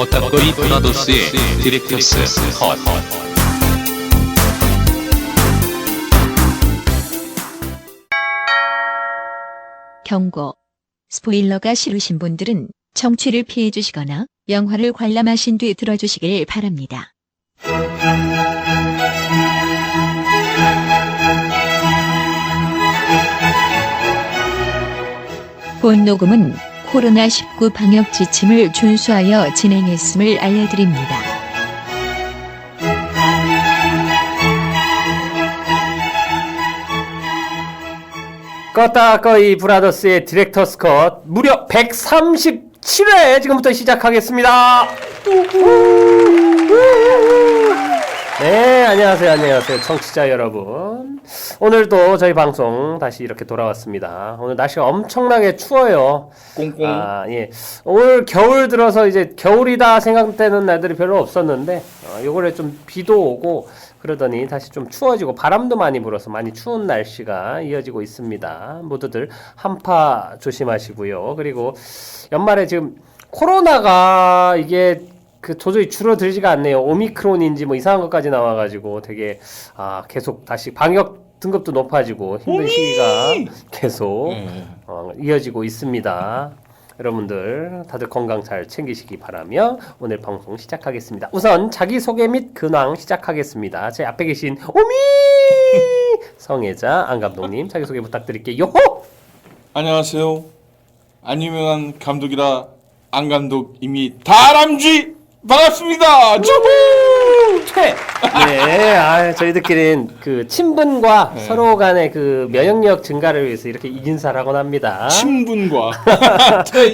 거탑거리 브라더스의 디렉터스 컷. 경고. 스포일러가 싫으신 분들은 청취를 피해 주시거나 영화를 관람하신 뒤 들어주시길 바랍니다. 본 녹음은 코로나19 방역 지침을 준수하여 진행했음을 알려드립니다. 거따거이 브라더스의 디렉터스 컷 무려 137회 지금부터 시작하겠습니다. 네, 안녕하세요 청취자 여러분. 오늘도 저희 방송 다시 이렇게 돌아왔습니다. 오늘 날씨가 엄청나게 추워요. 꽁꽁. 예. 올 겨울 들어서 이제 겨울이다 생각되는 날들이 별로 없었는데 요번에 좀 비도 오고 그러더니 다시 좀 추워지고 바람도 많이 불어서 많이 추운 날씨가 이어지고 있습니다. 모두들 한파 조심하시고요. 그리고 연말에 지금 코로나가 이게 도저히 줄어들지가 않네요. 오미크론인지 뭐 이상한 것까지 나와가지고 되게 계속 다시 방역 등급도 높아지고 힘든 시기가 계속 이어지고 있습니다. 여러분들 다들 건강 잘 챙기시기 바라며 오늘 방송 시작하겠습니다. 우선 자기소개 및 근황 시작하겠습니다. 제 앞에 계신 오미 성애자 안 감독님 자기소개 부탁드릴게요. 요호! 안녕하세요. 안 유명한 감독이라 안 감독 이미 다람쥐 반갑습니다. 주부! 퇴! 네, 저희들끼리는 그 친분과 서로 간의 그 면역력 증가를 위해서 이렇게 인사를 하곤 합니다. 친분과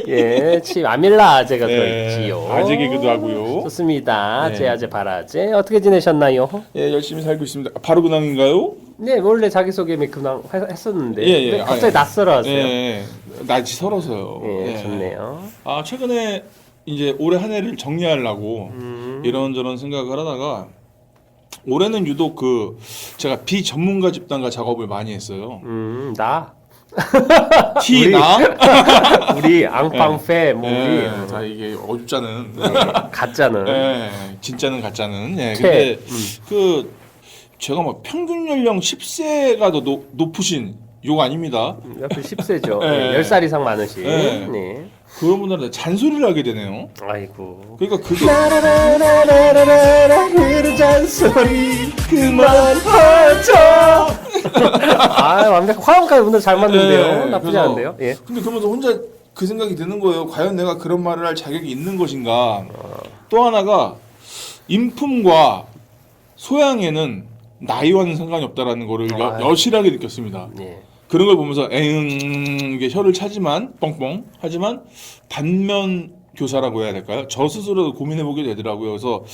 예, 아밀라 아재가 들어있지요. 아재 개그도 하고요. 좋습니다. 네. 아재 바라제 어떻게 지내셨나요? 예, 열심히 살고 있습니다. 바로 근황인가요? 네, 원래 자기소개 및 근황 했었는데 예. 왜 갑자기 낯설어 하세요? 예, 낯이 설어서요. 예, 좋네요. 최근에 이제 올해 한 해를 정리하려고 이런저런 생각을 하다가 올해는 유독 제가 비전문가 집단과 작업을 많이 했어요. 나? 티나? 우리 앙팡페 뭐 우리 자 이게 어줍잖은 가짜는 진짜는 가짜는 근데 제가 막 평균 연령 10세가 더 높으신 욕 아닙니다. 옆에 10세죠. 네. 10살 이상 많으신. 네. 네. 그런 분들한테 잔소리를 하게 되네요. 아이고. 그러니까 그게 라라라라라라라 그 잔소리 그만하자. 완벽 화음까지 오늘 잘 맞는데요. 나쁘지 그래서 않은데요. 예. 근데 그러면서 혼자 그 생각이 드는 거예요. 과연 내가 그런 말을 할 자격이 있는 것인가. 또 하나가 인품과 소양에는 나이와는 상관이 없다라는 거를 여실하게 느꼈습니다. 예. 그런 걸 보면서 이게 혀를 차지만 뻥뻥 하지만 반면 교사라고 해야 될까요? 저 스스로도 고민해보게 되더라고요. 그래서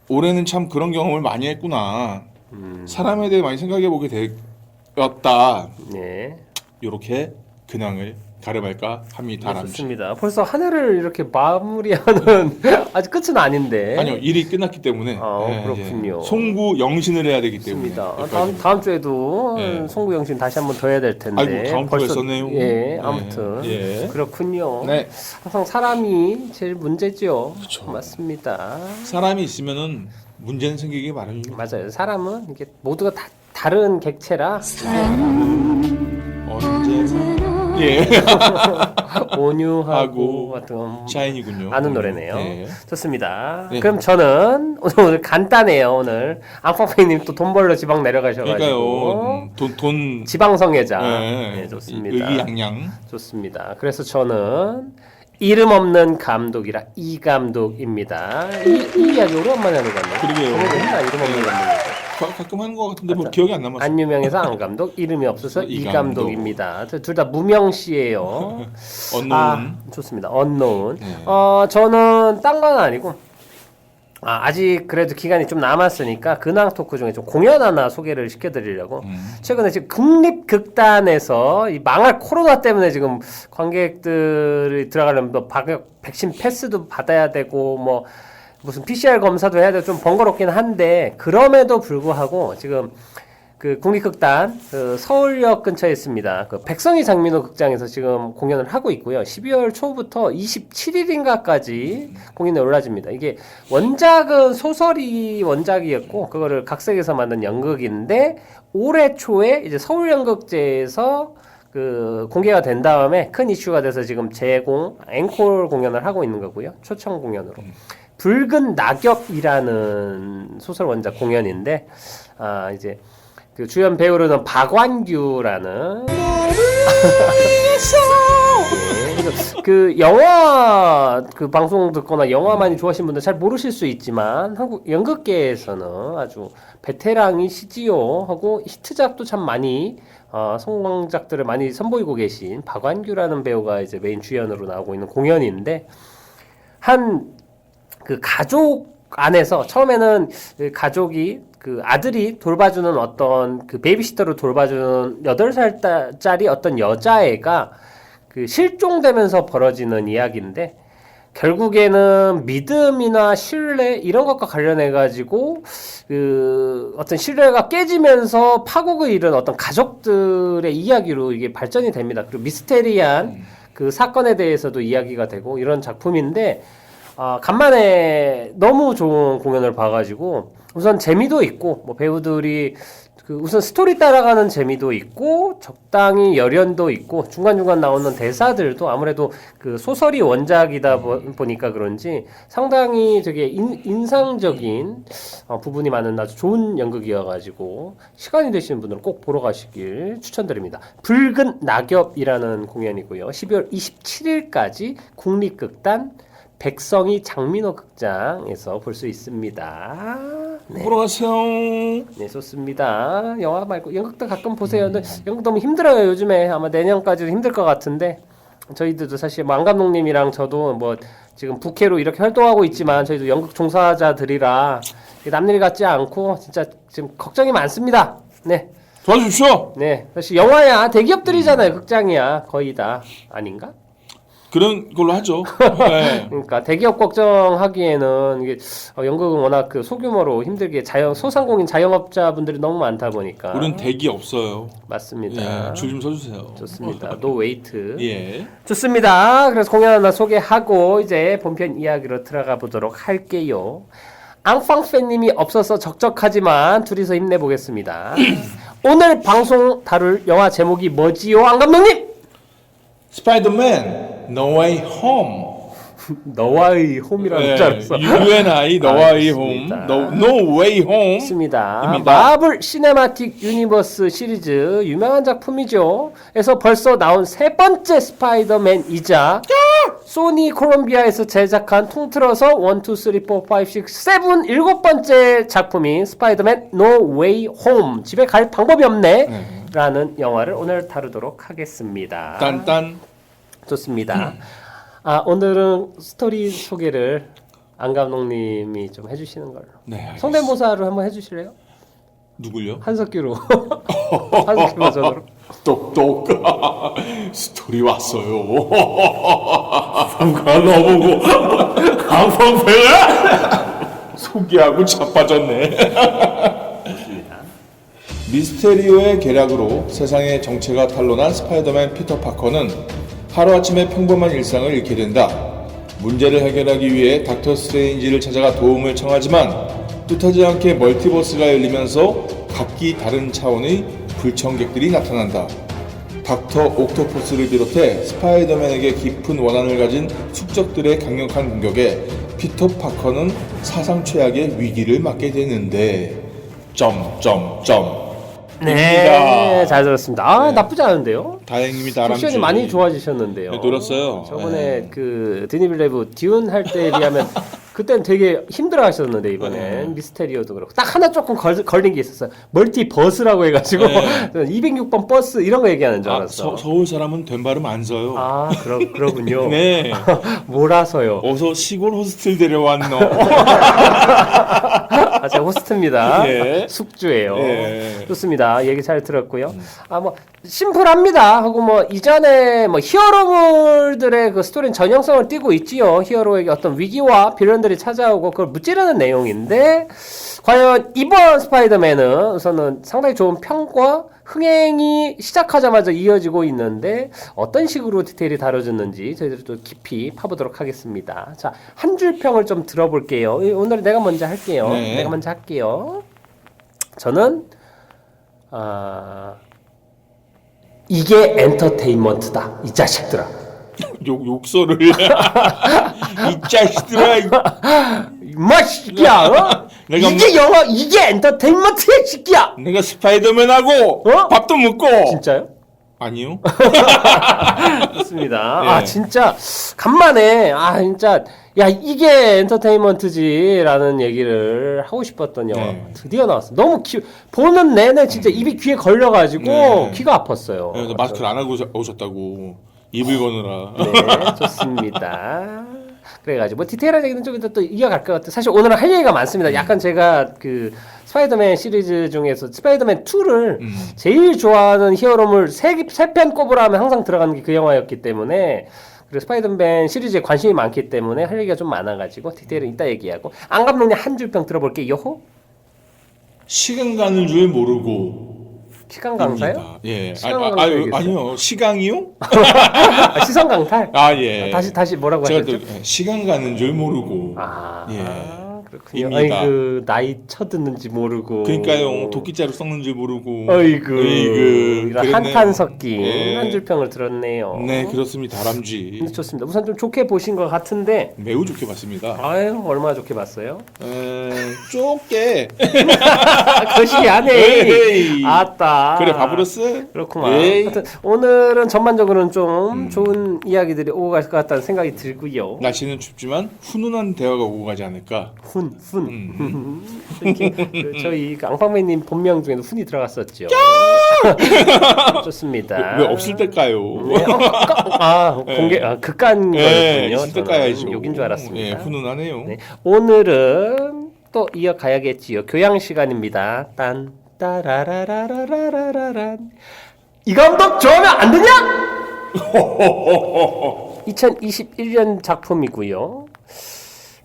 올해는 참 그런 경험을 많이 했구나. 사람에 대해 많이 생각해보게 되었다. 네. 이렇게 근황을 가름할까 합니다. 좋습니다. 벌써 한 해를 이렇게 마무리하는 아직 끝은 아닌데. 아니요, 일이 끝났기 때문에. 그렇군요. 송구 영신을 해야 되기 때문에. 좋습니다. 다음 주에도 송구 영신 다시 한번 더 해야 될 텐데. 아이고, 다음 주에 했었네요. 예, 아무튼 그렇군요. 네. 항상 사람이 제일 문제죠. 그쵸. 맞습니다. 사람이 있으면은 문제는 생기기 마련이에요. 맞아요. 사람은 이게 모두가 다 다른 객체라 언제나 예. 온유하고 같은 샤인이군요. 아는 노래네요. 네. 좋습니다. 네. 그럼 저는 오늘 간단해요. 오늘 앙팡팡님 또 돈 벌러 지방 내려가셔가지고 그러니까요. 돈 지방성애자. 네. 네, 좋습니다. 의기양양. 좋습니다. 그래서 저는 이름 없는 감독이라 이 감독입니다. 이 이야기 오랜만에 하는 것 같네요. 그러게요. 오래됐나 이름 없는 감독. 가끔 하는 것 같은데 뭐 기억이 안 남았어요. 안 유명해서 안 감독, 이름이 없어서 이 감독입니다. 둘 다 무명 씨예요. 언노운. 좋습니다. 언노운. 네. 저는 딴 건 아니고 아직 그래도 기간이 좀 남았으니까 근황 토크 중에 좀 공연 하나 소개를 시켜드리려고. 최근에 지금 국립극단에서 이 망할 코로나 때문에 지금 관객들이 들어가려면 뭐 백신 패스도 받아야 되고 뭐 무슨 PCR 검사도 해야 되고 좀 번거롭긴 한데 그럼에도 불구하고 지금 그 국립극단 그 서울역 근처에 있습니다. 그 백성이 장민호 극장에서 지금 공연을 하고 있고요. 12월 초부터 27일인가까지 공연에 올라집니다. 이게 원작은 소설이 원작이었고 그거를 각색해서 만든 연극인데 올해 초에 이제 서울연극제에서 그 공개가 된 다음에 큰 이슈가 돼서 지금 재공 앵콜 공연을 하고 있는 거고요. 초청 공연으로. 붉은 낙엽이라는 소설 원작 공연인데 이제 그 주연 배우로는 박완규라는 그 영화 그 방송 듣거나 영화 많이 좋아하시는 분들 잘 모르실 수 있지만 한국 연극계에서는 아주 베테랑이시지요 하고 히트작도 참 많이 성공작들을 많이 선보이고 계신 박완규라는 배우가 이제 메인 주연으로 나오고 있는 공연인데 한 그 가족 안에서 처음에는 그 가족이 그 아들이 돌봐주는 어떤 그 베이비시터로 돌봐주는 8살짜리 어떤 여자애가 그 실종되면서 벌어지는 이야기인데 결국에는 믿음이나 신뢰 이런 것과 관련해 가지고 그 어떤 신뢰가 깨지면서 파국을 이룬 어떤 가족들의 이야기로 이게 발전이 됩니다. 그리고 미스테리한 그 사건에 대해서도 이야기가 되고 이런 작품인데 간만에 너무 좋은 공연을 봐가지고 우선 재미도 있고 뭐 배우들이 그 우선 스토리 따라가는 재미도 있고 적당히 열연도 있고 중간중간 나오는 대사들도 아무래도 그 소설이 원작이다 보니까 그런지 상당히 되게 인상적인 부분이 많은 아주 좋은 연극이어가지고 시간이 되시는 분들은 꼭 보러 가시길 추천드립니다. 붉은 낙엽이라는 공연이고요. 12월 27일까지 국립극단 백성이 장민호 극장에서 볼 수 있습니다. 네. 보러 가세요. 네, 좋습니다. 영화 말고 연극도 가끔 보세요. 근데 연극 너무 힘들어요, 요즘에. 아마 내년까지도 힘들 것 같은데 저희들도 사실 뭐 안 감독님이랑 저도 뭐 지금 부캐로 이렇게 활동하고 있지만 저희도 연극 종사자들이라 남일 같지 않고 진짜 지금 걱정이 많습니다. 네. 도와주십시오. 네. 사실 영화야 대기업들이잖아요. 극장이야. 거의 다 아닌가? 그런 걸로 하죠. 네. 그러니까 대기업 걱정하기에는 이게 연극은 워낙 그 소규모로 힘들게 소상공인 자영업자분들이 너무 많다 보니까 우린 대기 없어요. 맞습니다. 예, 줄 좀 서주세요. 좋습니다. 노 웨이트. 예. 좋습니다. 그래서 공연 하나 소개하고 이제 본편 이야기로 들어가 보도록 할게요. 앙팡팬님이 없어서 적적하지만 둘이서 힘내보겠습니다. 오늘 방송 다룰 영화 제목이 뭐지요, 안 감독님? 스파이더맨 No Way Home. 너와의 홈이라는 줄 알았어. UNI 너와의 홈. No Way Home. 있습니다. 마블 시네마틱 유니버스 시리즈 유명한 작품이죠. 에서 벌써 나온 세 번째 스파이더맨이자 소니 콜롬비아에서 제작한 통틀어서 1, 2, 3, 4, 5, 6, 7 일곱 번째 작품인 스파이더맨 No Way Home. 집에 갈 방법이 없네. 라는 영화를 오늘 다루도록 하겠습니다. 딴딴. 좋습니다. 오늘은 스토리 소개를 안 감독님이 좀 해주시는 걸로. 네. 알겠습니다. 성대모사로 한번 해주실래요? 누굴요? 한석규로. 한석규 버전으로. 똑똑. 스토리 왔어요. 잠깐 너보고 강펑패야? 소개하고 자빠졌네. 미스테리오의 계략으로 세상의 정체가 탄로난 스파이더맨 피터 파커는 하루아침에 평범한 일상을 잃게 된다. 문제를 해결하기 위해 닥터 스트레인지를 찾아가 도움을 청하지만 뜻하지 않게 멀티버스가 열리면서 각기 다른 차원의 불청객들이 나타난다. 닥터 옥토퍼스를 비롯해 스파이더맨에게 깊은 원한을 가진 숙적들의 강력한 공격에 피터 파커는 사상 최악의 위기를 맞게 되는데... 네, 잘 들었습니다. 네. 나쁘지 않은데요? 다행입니다. 픽션이 많이 좋아지셨는데요. 네, 놀았어요. 저번에 네. 그 드니빌레브 듀운 할 때에 비하면 그때는 되게 힘들어하셨는데 이번엔 미스테리오도 그렇고 딱 하나 조금 걸린 게 있었어요. 멀티버스라고 해가지고 206번 버스 이런 거 얘기하는 줄 알았어. 서울 사람은 된 발음 안 써요. 그러군요. 네. 몰아서요. 어서 시골 호스텔 데려왔노. 제가 호스트입니다. 예. 숙주예요. 예. 좋습니다. 얘기 잘 들었고요. 뭐 심플합니다. 하고 뭐 이전에 뭐 히어로물들의 그 스토리는 전형성을 띠고 있지요. 히어로에게 어떤 위기와 빌런들의 사람들이 찾아오고 그걸 무찌르는 내용인데 과연 이번 스파이더맨은 우선은 상당히 좋은 평과 흥행이 시작하자마자 이어지고 있는데 어떤 식으로 디테일이 다뤄졌는지 저희들이 또 깊이 파보도록 하겠습니다. 자, 한 줄 평을 좀 들어볼게요. 오늘 내가 먼저 할게요. 네. 내가 먼저 할게요. 저는 이게 엔터테인먼트다. 이 자식들아. 욕설을 이 자식들아. 임마 시끼야. 어? 내가 이게 영화 이게 엔터테인먼트야 시끼야. 내가 스파이더맨하고 어? 밥도 먹고. 진짜요? 아니요. 좋습니다. 네. 아 진짜 간만에 진짜 야 이게 엔터테인먼트지라는 얘기를 하고 싶었던 영화 네. 드디어 나왔어. 너무 보는 내내 진짜 입이 귀에 걸려가지고 네. 귀가 아팠어요. 네, 마스크를 안 하고 오셨다고 입을 거느라. 네, 좋습니다. 그래가지고 뭐 디테일한 얘기는 좀 이따 또 이어갈 것 같아요. 사실 오늘은 할 얘기가 많습니다. 약간 제가 그 스파이더맨 시리즈 중에서 스파이더맨 2를 제일 좋아하는 히어로물 3편 꼽으라 하면 항상 들어가는 게 그 영화였기 때문에 그리고 스파이더맨 시리즈에 관심이 많기 때문에 할 얘기가 좀 많아가지고 디테일은 이따 얘기하고 안 감독님 한 줄 평 들어볼게요. 시간 가는 줄 모르고. 시간 강사요? 입니다. 예. 시간 강사 얘기했어요? 아니요. 시강이요? 시선 강탈? 예. 다시 뭐라고 제가 하셨죠? 또 시간 가는 줄 모르고. 그렇군요. 입니다. 아이고 나이 쳐듣는지 모르고. 그러니까요. 도끼자루 썩는 줄 모르고. 어이구. 이런 그랬네요. 한탄 섞인 예. 한 줄 평을 들었네요. 네, 그렇습니다. 다람쥐. 좋습니다. 우선 좀 좋게 보신 것 같은데. 매우 좋게 봤습니다. 아유 얼마나 좋게 봤어요? 좁게. 거시기 안 해. 에이. 아따. 그래, 바브러스? 그렇구만. 에이. 하여튼 오늘은 전반적으로는 좀 좋은 이야기들이 오고 갈 것 같다는 생각이 들고요. 날씨는 춥지만 훈훈한 대화가 오고 가지 않을까. 훈. 이렇게 저희 그 앙팡맨님 본명 중에도 훈이 들어갔었죠. 좋습니다. 왜 없을 때일까요? 네, 공개 극한 네, 거였군요. 있을 때 까야죠. 욕인 줄 알았습니다. 예, 훈훈하네요. 네, 오늘은 또 이어가야겠지요. 교양 시간입니다. 딴 따라라라라라라란 이 감독 좋아하면 안 되냐? 2021년 작품이고요.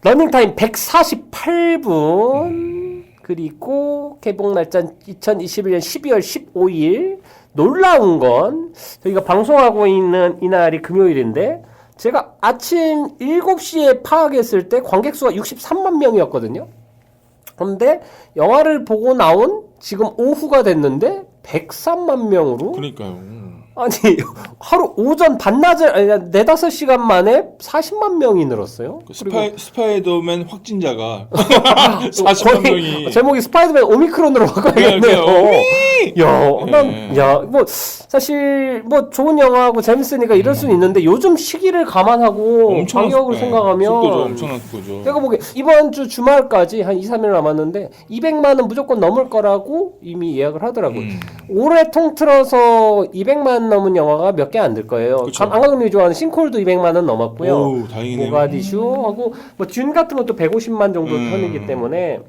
러닝타임 148분 그리고 개봉 날짜 2021년 12월 15일 놀라운 건 저희가 방송하고 있는 이날이 금요일인데 제가 아침 7시에 파악했을 때 관객 수가 63만 명이었거든요. 그런데 영화를 보고 나온 지금 오후가 됐는데 103만 명으로 그러니까요. 아니 하루 오전 반나절 4-5시간 만에 40만 명이 늘었어요. 스파이더맨 확진자가 40만 명이 제목이 스파이더맨 오미크론으로 바꿔야겠네요. 뭐 사실 뭐 좋은 영화하고 재밌으니까 이럴 수는 있는데 요즘 시기를 감안하고 방역을 생각하면 속도죠. 엄청난 속도죠. 제가 보기에 이번 주 주말까지 한 2-3일 남았는데 200만은 무조건 넘을 거라고 이미 예약을 하더라고요. 올해 통틀어서 200만 넘은 영화가 몇 개 안 될 거예요. 안감독님이 좋아하는 싱콜도 200만은 넘었고요. 오, 다행이네요. 모가디슈하고 뭐 듄 같은 것도 150만 정도 선이기 때문에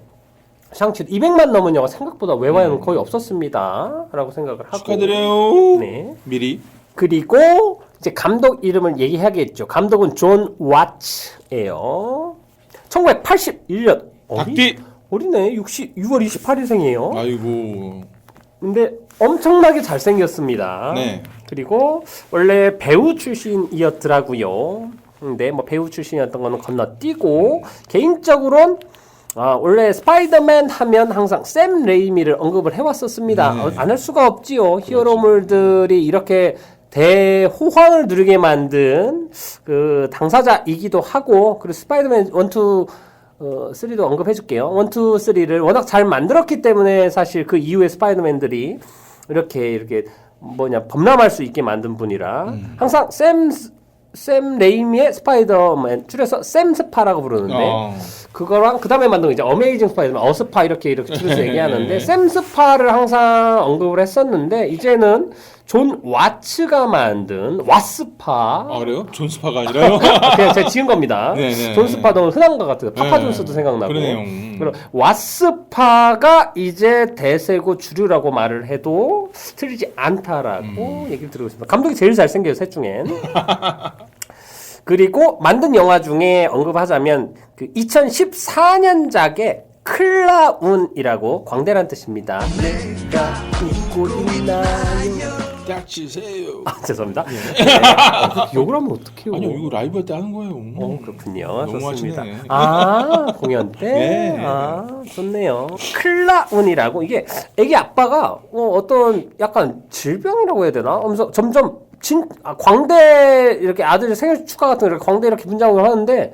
샹치 200만 넘은 영화 생각보다 외화에는 거의 없었습니다. 라고 생각을 하고 축하드려요. 네. 미리. 그리고 이제 감독 이름을 얘기해야겠죠. 감독은 존 왓츠예요. 1981년 어리네. 6월 28일생이에요. 아이고. 근데 엄청나게 잘생겼습니다. 네. 그리고 원래 배우 출신이었더라고요. 근데 뭐 배우 출신이었던 거는 건너뛰고 개인적으로는 원래 스파이더맨 하면 항상 샘 레이미를 언급을 해왔었습니다. 네. 안 할 수가 없지요. 히어로물들이 이렇게 대호황을 누리게 만든 그 당사자이기도 하고 그리고 스파이더맨 1, 2, 3도 언급해줄게요. 1, 2, 3를 워낙 잘 만들었기 때문에 사실 그 이후에 스파이더맨들이 이렇게 범람할 수 있게 만든 분이라 항상 샘 레이미의 스파이더맨 줄여서 샘스파라고 부르는데 그거랑 그 다음에 만든 거 이제 어메이징 스파이더맨 어스파 이렇게 줄여서 얘기하는데 샘스파를 항상 언급을 했었는데 이제는 존 왓츠가 만든 왓스파. 그래요? 존스파가 아니라요? 그냥 제가 지은 겁니다. 네네. 존스파 너무 흔한 것 같아요. 파파존스도 생각나고. 그러네요. 그럼 왓스파가 이제 대세고 주류라고 말을 해도 틀리지 않다라고 얘기를 드리고 있습니다. 감독이 제일 잘생겨요, 셋 중엔. 그리고 만든 영화 중에 언급하자면 그 2014년작의 클라운이라고 광대란 뜻입니다. 내가 웃고 있나요? 닥치세요. 죄송합니다. 네. 욕을 하면 어떡해요? 아니요, 이거 라이브 할 때 하는 거예요. 그렇군요. 너무 좋습니다. 하시네. 공연 때? 네. 좋네요. 클라운이라고 이게 애기 아빠가 어떤 약간 질병이라고 해야 되나? 하면서 점점 광대 이렇게 아들 생일 축하 같은 거 이렇게 광대 이렇게 분장을 하는데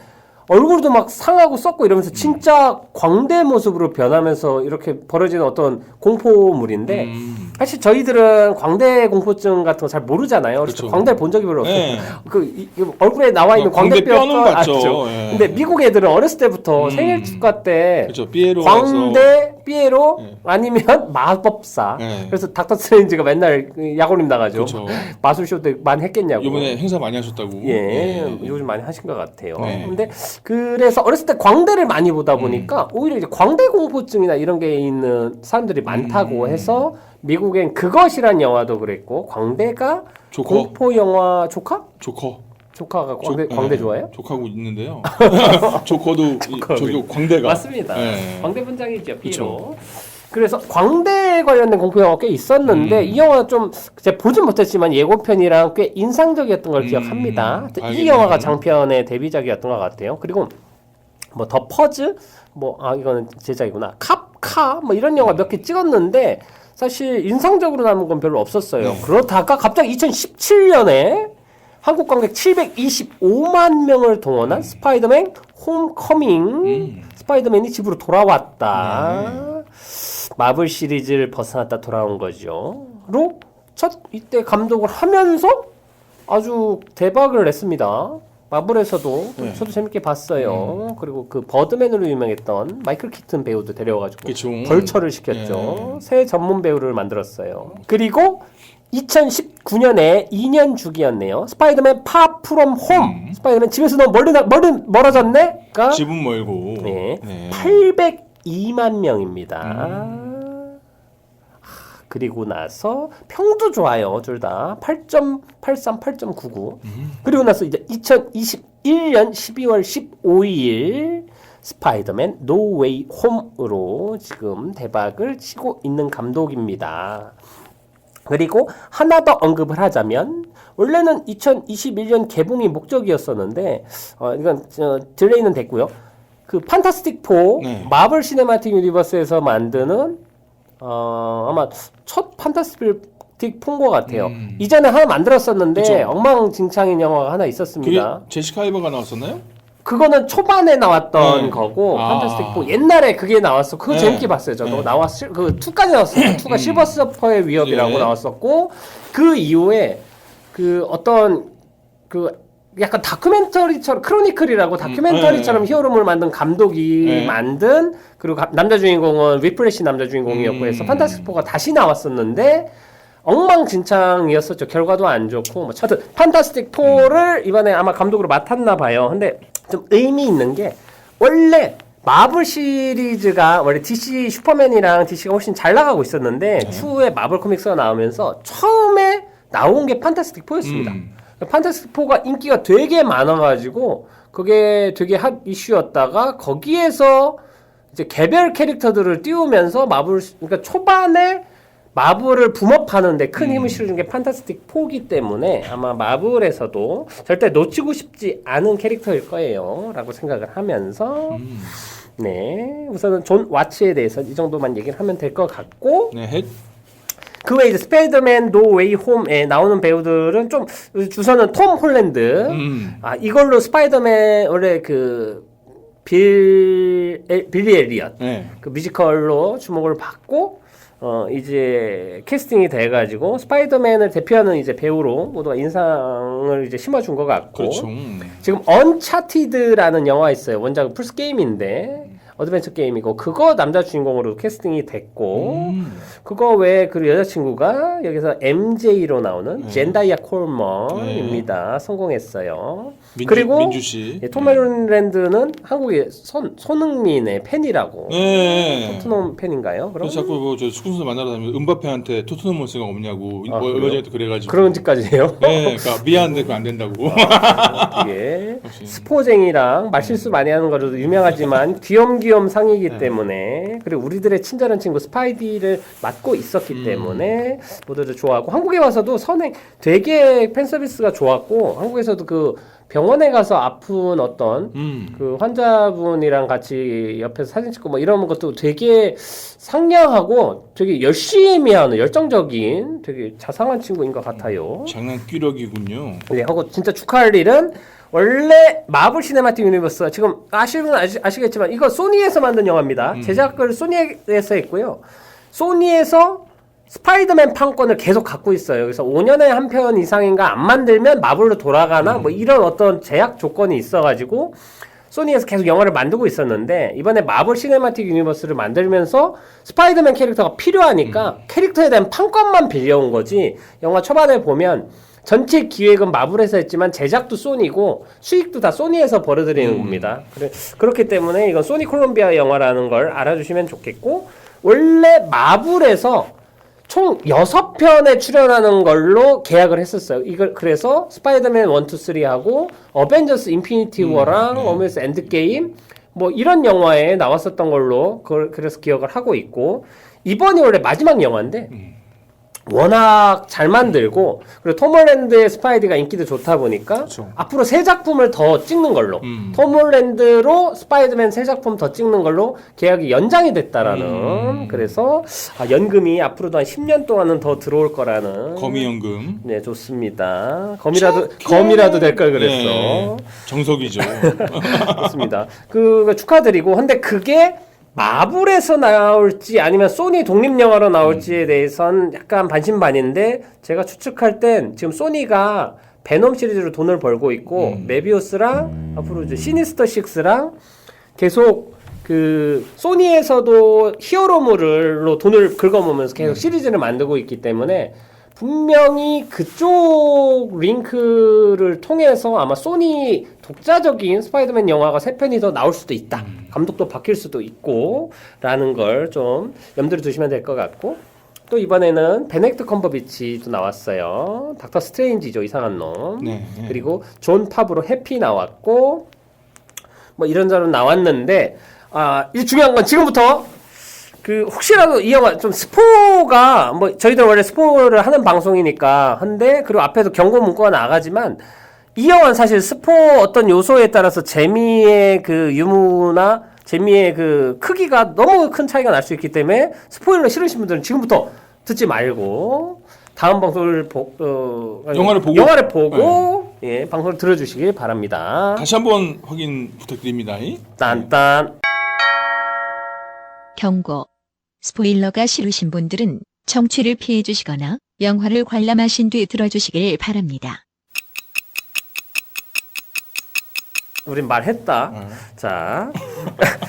얼굴도 막 상하고 썩고 이러면서 진짜 광대 모습으로 변하면서 이렇게 벌어지는 어떤 공포물인데 사실 저희들은 광대 공포증 같은 거 잘 모르잖아요. 그렇죠. 광대를 본 적이 별로 없어요. 네. 얼굴에 나와 있는 광대뼈는 광대뼈 봤죠. 네. 근데 미국 애들은 어렸을 때부터 생일 축하 때 그렇죠. 삐에로 광대, 삐에로 네. 아니면 마법사. 네. 그래서 닥터 스트레인지가 맨날 야구림 나가죠. 그렇죠. 마술쇼 때 많이 했겠냐고. 이번에 행사 많이 하셨다고. 예, 요즘 많이 하신 것 같아요. 네. 근데 그래서 어렸을 때 광대를 많이 보다 보니까 오히려 이제 광대 공포증이나 이런 게 있는 사람들이 많다고 해서 미국엔 그것이란 영화도 그랬고 광대가 조커. 공포 영화 조커가 광대 네, 좋아해요? 조카고 있는데요. 조커도 저기 광대가 맞습니다. 네. 광대 분장이죠, 피로. 그래서 광대 관련된 공포 영화 꽤 있었는데 이 영화 좀 제가 보진 못했지만 예고편이랑 꽤 인상적이었던 걸 기억합니다. 이 알겠네요. 영화가 장편의 데뷔작이었던 것 같아요. 그리고 뭐 더 퍼즈 이거는 제작이구나. 캅카 뭐 이런 영화 몇 개 찍었는데 사실 인상적으로 남은 건 별로 없었어요. 그러다가 갑자기 2017년에 한국 관객 725만 명을 동원한 스파이더맨 홈커밍 스파이더맨이 집으로 돌아왔다. 마블 시리즈를 벗어났다 돌아온 거죠. 이때 감독을 하면서 아주 대박을 냈습니다. 마블에서도 저도 재밌게 봤어요. 그리고 그 버드맨으로 유명했던 마이클 키튼 배우도 데려와가지고 그쵸. 벌처를 시켰죠. 새 전문 배우를 만들었어요. 그리고 2019년에 2년 주기였네요. 스파이더맨 파 프롬 홈. 스파이더맨 집에서 너무 멀어졌네?가 집은 멀고. 네, 네. 802만 명입니다. 그리고 나서 평도 좋아요. 둘 다 8.83, 8.99. 그리고 나서 이제 2021년 12월 15일 스파이더맨 노 웨이 홈으로 지금 대박을 치고 있는 감독입니다. 그리고 하나 더 언급을 하자면 원래는 2021년 개봉이 목적이었었는데 이건 딜레이는 됐고요. 그 판타스틱 4 네. 마블 시네마틱 유니버스에서 만드는 아마 첫 판타스틱 4인 것 같아요. 이전에 하나 만들었었는데 그쵸. 엉망진창인 영화가 하나 그게 있었습니다. 제시카 알바가 나왔었나요? 그거는 초반에 나왔던 네. 거고 아. 판타스틱 4 옛날에 그게 나왔어. 그거 네. 재밌게 봤어요. 저도 네. 그 2까지 나왔어요. 2가 실버 서퍼의 위협이라고 예. 나왔었고 그 이후에 그 어떤 그 약간 다큐멘터리처럼 크로니클이라고 다큐멘터리처럼 히어로물 만든 감독이 네. 만든 그리고 남자 주인공은 위플래시 남자 주인공이었고 해서 판타스틱 4가 다시 나왔었는데 엉망진창이었었죠. 결과도 안 좋고 뭐 하여튼 판타스틱 4를 이번에 아마 감독으로 맡았나 봐요. 근데 좀 의미 있는 게 원래 마블 시리즈가 원래 DC 슈퍼맨이랑 DC가 훨씬 잘 나가고 있었는데 추후에 마블 코믹스가 나오면서 처음에 나온 게 판타스틱 4였습니다. 판타스틱 4가 인기가 되게 많아가지고 그게 되게 핫 이슈였다가 거기에서 이제 개별 캐릭터들을 띄우면서 그러니까 초반에 마블을 붐업하는데 큰 힘을 실은 게 판타스틱 4기 때문에 아마 마블에서도 절대 놓치고 싶지 않은 캐릭터일 거예요 라고 생각을 하면서 네 우선은 존 와츠에 대해서 이 정도만 얘기를 하면 될 것 같고 네. 그 외에 이제 스파이더맨 노 웨이 홈에 나오는 배우들은 좀 우선은 톰 홀랜드 이걸로 스파이더맨 원래 그 빌리 엘리엇 네. 그 뮤지컬로 주목을 받고 이제 캐스팅이 돼가지고 스파이더맨을 대표하는 이제 배우로 모두가 인상을 이제 심어준 것 같고 그렇죠. 지금 언차티드라는 영화 있어요. 원작은 플스 게임인데 어드벤처 게임이고 그거 남자 주인공으로 캐스팅이 됐고 그거 외에 그 여자친구가 여기서 MJ로 나오는 젠다이아 콜먼입니다. 성공했어요. 그리고 민주 씨. 톰 홀랜드는 한국의 손흥민의 팬이라고. 토트넘 팬인가요? 그럼? 그래서 자꾸 뭐저 축구 선수 만나러 다니면 은바페한테 토트넘 올 생각 없냐고 얼마 전에도 그래가지고. 그런 짓까지예요? 네, 그러니까 미안한데 그거 안 된다고. 이게 스포쟁이랑 말실수 많이 하는 거로도 유명하지만 귀염귀염 상이기 때문에 그리고 우리들의 친절한 친구 스파이디를 맡고 있었기 때문에 모두들 좋아하고 한국에 와서도 선행 되게 팬 서비스가 좋았고 한국에서도 그 병원에 가서 아픈 어떤 그 환자분이랑 같이 옆에서 사진 찍고 뭐 이런 것도 되게 상냥하고 되게 열심히 하는 열정적인 되게 자상한 친구인 것 같아요. 장난꾸러기군요. 네, 하고 진짜 축하할 일은 원래 마블 시네마틱 유니버스가 지금 아시는 아시겠지만 이거 소니에서 만든 영화입니다. 제작을 소니에서 했고요. 소니에서 스파이더맨 판권을 계속 갖고 있어요. 그래서 5년에 한 편 이상인가 안 만들면 마블로 돌아가나 뭐 이런 어떤 제약 조건이 있어가지고 소니에서 계속 영화를 만들고 있었는데 이번에 마블 시네마틱 유니버스를 만들면서 스파이더맨 캐릭터가 필요하니까 캐릭터에 대한 판권만 빌려온 거지. 영화 초반에 보면 전체 기획은 마블에서 했지만 제작도 소니고 수익도 다 소니에서 벌어들이는 겁니다. 그렇기 때문에 이건 소니 콜롬비아 영화라는 걸 알아주시면 좋겠고 원래 마블에서 총 6편에 출연하는 걸로 계약을 했었어요. 이걸 그래서 스파이더맨 1, 2, 3하고 어벤져스 인피니티 워랑 어벤져스 엔드게임 뭐 이런 영화에 나왔었던 걸로 그래서 기억을 하고 있고 이번이 원래 마지막 영화인데 워낙 잘 만들고 그리고 톰 홀랜드의 스파이디가 인기도 좋다 보니까 그렇죠. 앞으로 3작품을 더 찍는 걸로 톰 홀랜드로 스파이더맨 3작품 더 찍는 걸로 계약이 연장이 됐다라는 그래서 연금이 앞으로도 한 10년 동안은 더 들어올 거라는 거미연금. 네 좋습니다. 검이라도 될 걸 그랬어. 네, 정석이죠. 좋습니다. 그 축하드리고 근데 그게 마블에서 나올지 아니면 소니 독립영화로 나올지에 대해선 약간 반신반인데 제가 추측할 땐 지금 소니가 베놈 시리즈로 돈을 벌고 있고 메비우스랑 앞으로 이제 시니스터 6랑 계속 그 소니에서도 히어로물로 돈을 긁어모으면서 계속 시리즈를 만들고 있기 때문에 분명히 그쪽 링크를 통해서 아마 소니 독자적인 스파이더맨 영화가 3편이 더 나올 수도 있다. 감독도 바뀔 수도 있고 라는 걸 좀 염두에 두시면 될 것 같고 또 이번에는 베넥트 컴버비치도 나왔어요. 닥터 스트레인지죠. 이상한 놈. 네. 그리고 존 팝으로 해피 나왔고 뭐 이런저런 나왔는데 이 중요한 건 지금부터 그 혹시라도 이 영화 좀 스포가 뭐 저희들 원래 스포를 하는 방송이니까 한데 그리고 앞에서 경고 문구가 나가지만 이 영화는 사실 스포 어떤 요소에 따라서 재미의 그 유무나 재미의 그 크기가 너무 큰 차이가 날 수 있기 때문에 스포일러 싫으신 분들은 지금부터 듣지 말고 다음 방송을 영화를 보고 예, 방송을 들어주시길 바랍니다. 다시 한번 확인 부탁드립니다. 딴딴 경고. 스포일러가 싫으신 분들은 청취를 피해 주시거나 영화를 관람하신 뒤 들어주시길 바랍니다. 우린 말했다. 자.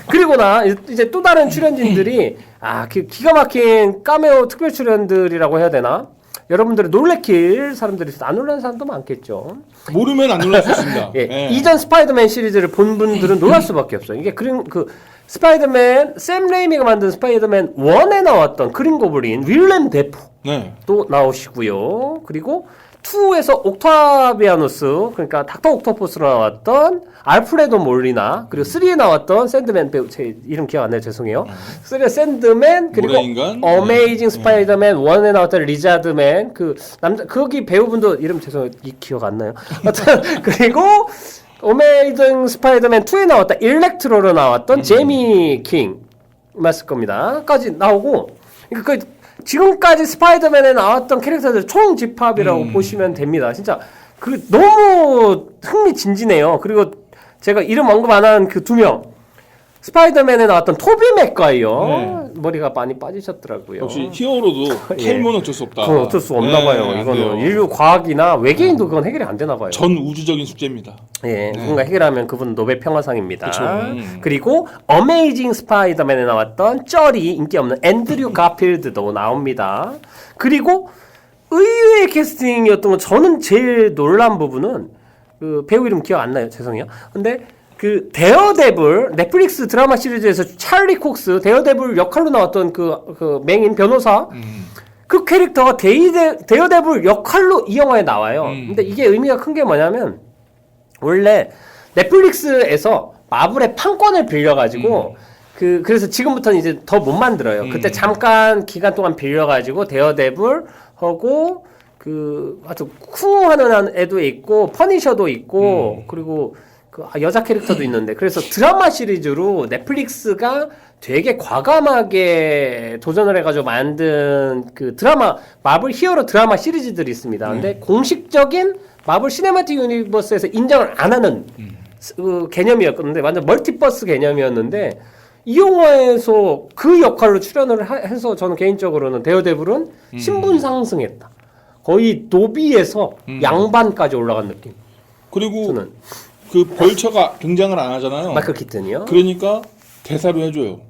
그리고나 이제 또 다른 출연진들이 기가 막힌 카메오 특별 출연들이라고 해야 되나? 여러분들이 놀래킬 사람들이 있어. 안 놀라는 사람도 많겠죠. 모르면 안 놀랄 수 있습니다. 예. 이전 스파이더맨 시리즈를 본 분들은 놀랄 수밖에 없어요. 이게 스파이더맨 샘 레이미가 만든 스파이더맨 1에 나왔던 그린 고블린 윌렘 데포도 나오시고요. 그리고 2에서 옥타비아누스 그러니까 닥터 옥토퍼스로 나왔던 알프레도 몰리나 그리고 3에 나왔던 샌드맨 배우 제 이름 기억 안 나요. 죄송해요. 3의 샌드맨 그리고 어메이징 스파이더맨 1에 나왔던 리자드맨 그 남자 거기 배우분도 이름 죄송해요. 기억 안 나요. 하여튼 그리고 어메이징 스파이더맨 2에 나왔던 일렉트로로 나왔던 제이미 킹 맞을 겁니다. 까지 나오고 그러니까 지금까지 스파이더맨에 나왔던 캐릭터들 총 집합이라고 보시면 됩니다. 진짜 너무 흥미진진해요. 그리고 제가 이름 언급 안 한 그 2명 스파이더맨에 나왔던 토비 맥과이어 네. 머리가 많이 빠지셨더라고요. 역시 히어로도 예. 탈모는 어쩔 수 없다. 그건 어쩔 수 없나 네, 봐요. 안 이거는 돼요. 인류 과학이나 외계인도 그건 해결이 안 되나 봐요. 전 우주적인 숙제입니다. 예, 누군가 해결하면 그분 노벨 평화상입니다. 그쵸. 그리고 어메이징 스파이더맨에 나왔던 쩔이 인기 없는 앤드류 가필드도 나옵니다. 그리고 의외의 캐스팅이었던 건 저는 제일 놀란 부분은 그 배우 이름 기억 안 나요. 죄송해요. 근데 그 데어데블 넷플릭스 드라마 시리즈에서 찰리 콕스 데어데블 역할로 나왔던 그 맹인 변호사 그 캐릭터가 데어데블 역할로 이 영화에 나와요. 근데 이게 의미가 큰 게 뭐냐면 원래 넷플릭스에서 마블의 판권을 빌려가지고 그래서 지금부터는 이제 더 못 만들어요. 그때 잠깐 기간 동안 빌려가지고 데어데블 하고 그 아주 쿵하는 애도 있고 퍼니셔도 있고 그리고 그 여자 캐릭터도 있는데 그래서 드라마 시리즈로 넷플릭스가 되게 과감하게 도전을 해가지고 만든 그 드라마 마블 히어로 드라마 시리즈들이 있습니다. 근데 공식적인 마블 시네마틱 유니버스에서 인정을 안 하는 그 개념이었는데 완전 멀티버스 개념이었는데 이 영화에서 그 역할로 출연을 해서 저는 개인적으로는 데어데블은 신분 상승했다. 거의 노비에서 양반까지 올라간 느낌. 그리고 저는 그 벌처가 등장을 안 하잖아요. 마이클 키튼이요? 그러니까 대사로 해줘요.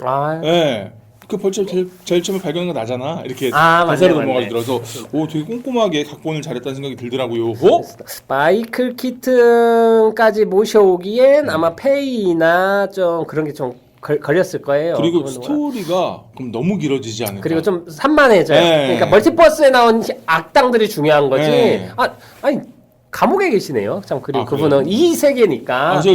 아, 예. 그 벌처 제일 처음에 발견한 거 나잖아. 이렇게 아, 맞네, 대사로 맞네. 넘어가더라서 오 되게 꼼꼼하게 각본을 잘했다는 생각이 들더라고요. 어? 마이클 키튼까지 모셔오기엔 아마 페이나 좀 그런 게 좀 걸렸을 거예요. 그리고 그건 스토리가 그럼 너무 길어지지 않을까? 그리고 좀 산만해져요. 네. 그러니까 멀티버스에 나온 악당들이 중요한 거지. 네. 아니 감옥에 계시네요. 참 그리고 아, 그분은 그래요? 이 세계니까. 아, 저.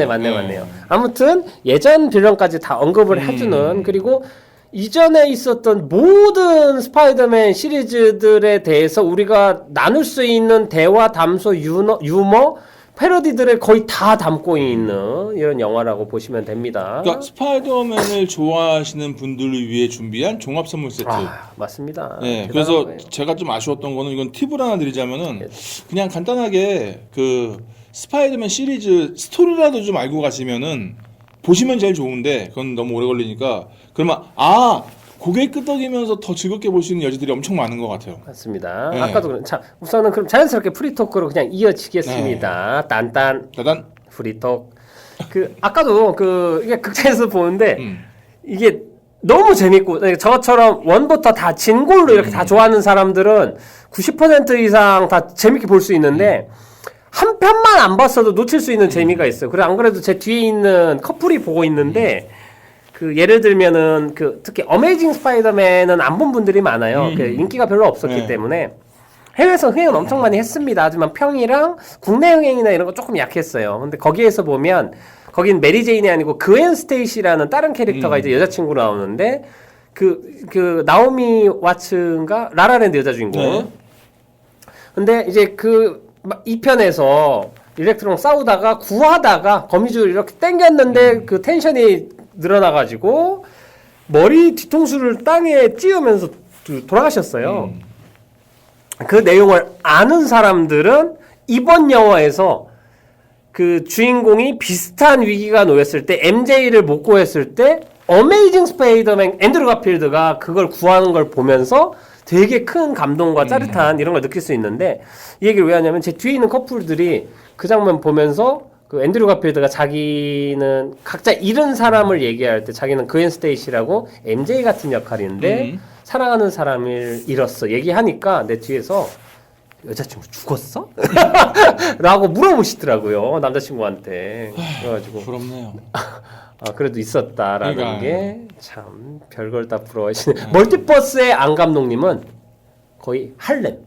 맞네요. 아무튼 예전 빌런까지 다 언급을 해주는 그리고 이전에 있었던 모든 스파이더맨 시리즈들에 대해서 우리가 나눌 수 있는 대화, 담소, 유머, 패러디들을 거의 다 담고 있는 이런 영화라고 보시면 됩니다. 그러니까 스파이더맨을 좋아하시는 분들을 위해 준비한 종합 선물 세트. 맞습니다. 네, 대단한 그래서 거예요. 제가 좀 아쉬웠던 거는 이건 팁을 하나 드리자면은 그냥 간단하게 그 스파이더맨 시리즈 스토리라도 좀 알고 가시면은 보시면 제일 좋은데 그건 너무 오래 걸리니까 그러면 고개 끄덕이면서 더 즐겁게 볼 수 있는 여지들이 엄청 많은 것 같아요. 맞습니다. 네. 아까도 자 우선은 그럼 자연스럽게 프리토크로 그냥 이어지겠습니다. 딴딴 짜잔. 프리톡. 그 아까도 그 이게 극장에서 보는데 음. 이게 너무 재밌고 저처럼 원부터 다 진골로 이렇게 다 좋아하는 사람들은 90% 이상 다 재밌게 볼 수 있는데 한 편만 안 봤어도 놓칠 수 있는 재미가 있어요. 그래 안 그래도 제 뒤에 있는 커플이 보고 있는데 그 예를 들면은 그 특히 어메이징 스파이더맨은 안 본 분들이 많아요. 그 인기가 별로 없었기 네. 때문에 해외에서 흥행은 엄청 많이 했습니다. 하지만 평이랑 국내 흥행이나 이런 거 조금 약했어요. 근데 거기에서 보면 거긴 메리 제인이 아니고 그웬 스테이시라는 다른 캐릭터가 이제 여자친구로 나오는데 그 나오미 왓츠인가 라라랜드 여자 주인공. 네. 근데 이제 그 2편에서 일렉트론 싸우다가 구하다가 거미줄 이렇게 당겼는데 그 텐션이 늘어나가지고 머리 뒤통수를 땅에 찧으면서 돌아가셨어요. 그 내용을 아는 사람들은 이번 영화에서 그 주인공이 비슷한 위기가 놓였을 때 MJ를 못 구했을 때 어메이징 스파이더맨 앤드류 가필드가 그걸 구하는 걸 보면서 되게 큰 감동과 짜릿한 이런 걸 느낄 수 있는데 이 얘기를 왜 하냐면 제 뒤에 있는 커플들이 그 장면 보면서 그 앤드류 가필드가 자기는 각자 잃은 사람을 얘기할 때 자기는 그웬 스테이시라고 MJ 같은 역할인데 사랑하는 사람을 잃었어 얘기하니까 내 뒤에서 여자친구 죽었어? 라고 물어보시더라고요 남자친구한테. 그래가지고 부럽네요. 그래도 있었다라는 그러니까요. 게 참 별걸 다 부러워하시네. 멀티버스의 안 감독님은 거의 할렘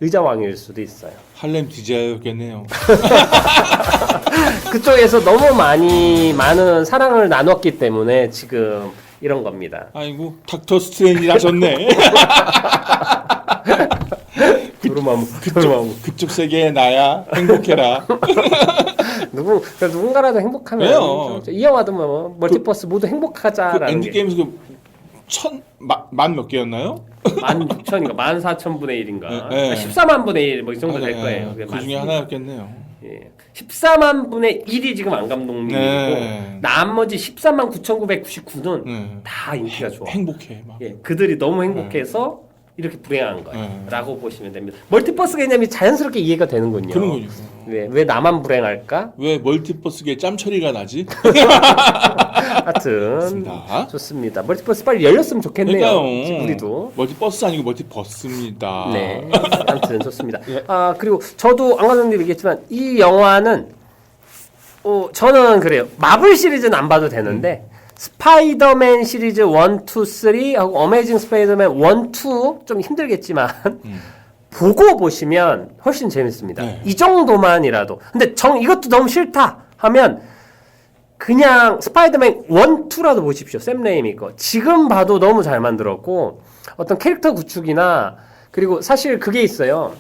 의자왕일 수도 있어요. 할렘 디자이어였겠네요. 그쪽에서 너무 많은 사랑을 나눴기 때문에 지금 이런 겁니다. 아이고 닥터 스트레인지 나셨네. 두루마무. 그쪽 세계의 나야 행복해라. 누군가라도 행복하면 왜요? 이 영화도 뭐 멀티버스 모두 그 행복하자라는 게 엔드게임에서 만 몇 개였나요? 16,000인가 14,000분의 1인가 네. 14만 분의 1 뭐 이 정도 될 거예요. 그 중에 하나였겠네요. 예. 14만 분의 1이 지금 안 감독님이고 네. 나머지 14만 9,999는 네. 다 인기가 좋아. 행복해 막. 예, 그들이 너무 행복해서 이렇게 불행한 거예요.라고 보시면 됩니다. 멀티버스 개념이 자연스럽게 이해가 되는군요. 그런 거죠. 왜 나만 불행할까? 왜 멀티버스계 짬 처리가 나지? 하여튼 좋습니다. 좋습니다. 멀티버스 빨리 열렸으면 좋겠네요. 그러니까요. 우리도. 멀티버스 아니고 멀티버스입니다. 네. 아무튼 좋습니다. 아 그리고 저도 안 과장님 얘기했지만 이 영화는 저는 그래요. 마블 시리즈는 안 봐도 되는데 스파이더맨 시리즈 1, 2, 3 하고 어메이징 스파이더맨 1, 2 좀 힘들겠지만 보고 보시면 훨씬 재밌습니다. 네. 이 정도만이라도. 근데 이것도 너무 싫다 하면 그냥 스파이더맨 1, 2라도 보십시오. 샘 레이미 거. 지금 봐도 너무 잘 만들었고 어떤 캐릭터 구축이나 그리고 사실 그게 있어요.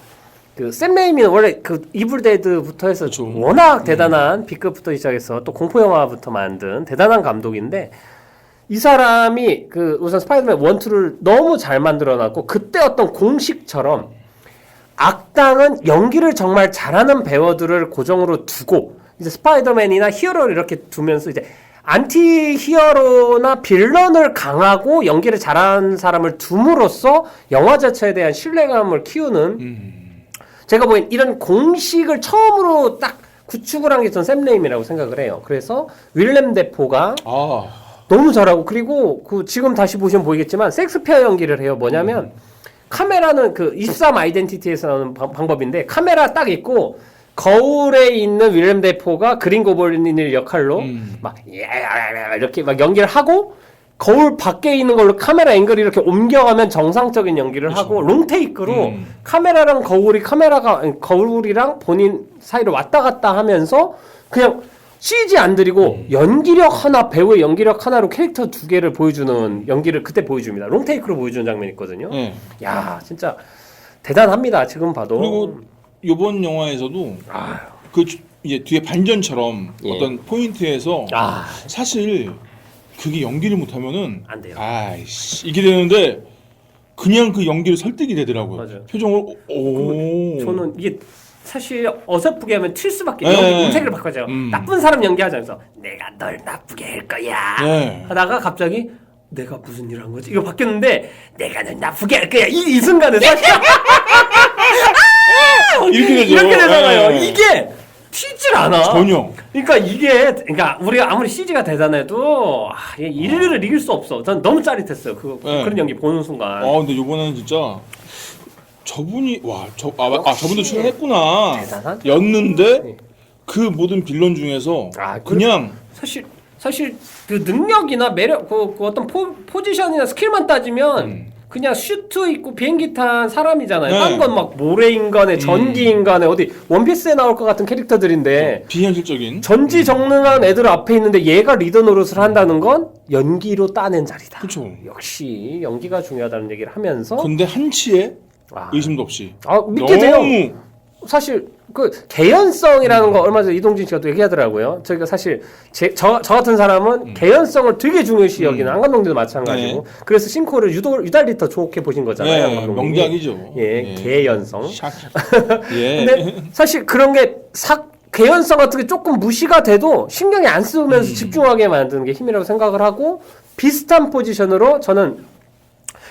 그 샘 레이미는 원래 그 이블데드부터 해서 그쵸. 워낙 대단한 B급부터 시작해서 또 공포 영화부터 만든 대단한 감독인데 이 사람이 그 우선 스파이더맨 1, 2를 너무 잘 만들어놨고 그때 어떤 공식처럼 악당은 연기를 정말 잘하는 배우들을 고정으로 두고 이제 스파이더맨이나 히어로를 이렇게 두면서 이제 안티 히어로나 빌런을 강하고 연기를 잘하는 사람을 둠으로써 영화 자체에 대한 신뢰감을 키우는 제가 보기엔 이런 공식을 처음으로 딱 구축을 한 게 전 샘 레임이라고 생각을 해요. 그래서 윌렘 데포가 너무 잘하고 그리고 그 지금 다시 보시면 보이겠지만 섹스피어 연기를 해요. 뭐냐면 카메라는 그 23 아이덴티티에서 나오는 방법인데 카메라 딱 있고 거울에 있는 윌렘 데포가 그린 고블린의 역할로 막 이렇게 막 연기를 하고 거울 밖에 있는 걸로 카메라 앵글이 이렇게 옮겨가면 정상적인 연기를 그쵸. 하고 롱테이크로 카메라랑 거울이랑 본인 사이로 왔다 갔다 하면서 그냥 CG 안 들이고 연기력 하나 배우의 연기력 하나로 캐릭터 두 개를 보여주는 연기를 그때 보여줍니다. 롱테이크로 보여주는 장면이 있거든요. 네. 야 진짜 대단합니다. 지금 봐도. 그리고 이번 영화에서도 그 이제 뒤에 반전처럼 예. 어떤 포인트에서 사실 그게 연기를 못하면은 안 돼요. 아이씨 이게 되는데 그냥 그 연기를 설득이 되더라고요. 맞아요. 표정을 오. 저는 이게 사실 어설프게 하면 튈 수밖에 네. 음색을 바꿔줘요. 나쁜 사람 연기하자면서 내가 널 나쁘게 할 거야 네. 하다가 갑자기 내가 무슨 일을 한 거지? 이거 바뀌었는데 내가 널 나쁘게 할 거야 이 순간에 사실 이렇게 되죠. 이렇게 되잖아요. 네. 이게 튀질 않아. 전혀. 그러니까 우리가 아무리 CG가 대단해도 일을 이길 수 없어. 전 너무 짜릿했어요. 네. 그런 연기 보는 순간. 근데 이번에는 진짜 저분이 저분도 출연했구나. 대단한? 였는데 네. 그 모든 빌런 중에서 그냥 사실 그 능력이나 매력 그 어떤 포지션이나 스킬만 따지면 그냥 슈트 입고 비행기 탄 사람이잖아요. 네. 딴 건 막 모래인간에 전기인간에 어디 원피스에 나올 것 같은 캐릭터들인데 비현실적인 전지정능한 애들 앞에 있는데 얘가 리더 노릇을 한다는 건 연기로 따낸 자리다. 그쵸. 역시 연기가 중요하다는 얘기를 하면서 근데 한치의 의심도 없이 믿게 돼요. 사실 그 개연성이라는 거 얼마 전에 이동진 씨가 또 얘기하더라고요. 저희가 사실 저 같은 사람은 개연성을 되게 중요시 여기는 안 감독님도 마찬가지고 네. 그래서 싱코를 유달리 더 좋게 보신 거잖아요. 네, 명작이죠. 예, 개연성. 예. 근데 사실 그런 게 개연성 같은 게 조금 무시가 돼도 신경이 안 쓰면서 집중하게 만드는 게 힘이라고 생각을 하고 비슷한 포지션으로 저는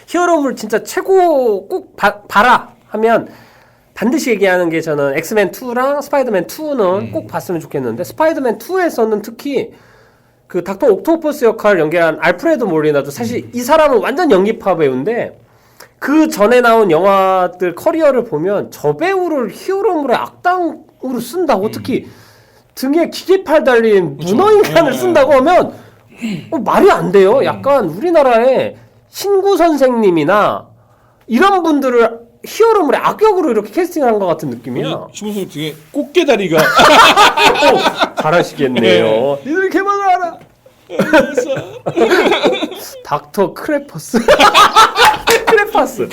히어로물 진짜 최고 꼭 봐라 하면 반드시 얘기하는 게 저는 엑스맨 2랑 스파이더맨 2는 꼭 봤으면 좋겠는데 스파이더맨 2에서는 특히 그 닥터 옥토퍼스 역할을 연기한 알프레도 몰리나도 사실 이 사람은 완전 연기파 배우인데 그 전에 나온 영화들 커리어를 보면 저 배우를 히어로물의 악당으로 쓴다고 특히 등에 기계팔 달린 문어인간을 쓴다고 하면 말이 안 돼요. 약간 우리나라의 신구 선생님이나 이런 분들을 히어로물의 악역으로 이렇게 캐스팅한 것 같은 느낌이야. 신구선 등에 꽃게다리가 잘하시겠네요. 니들 개망을 알아. 닥터 크레퍼스. 크레파스.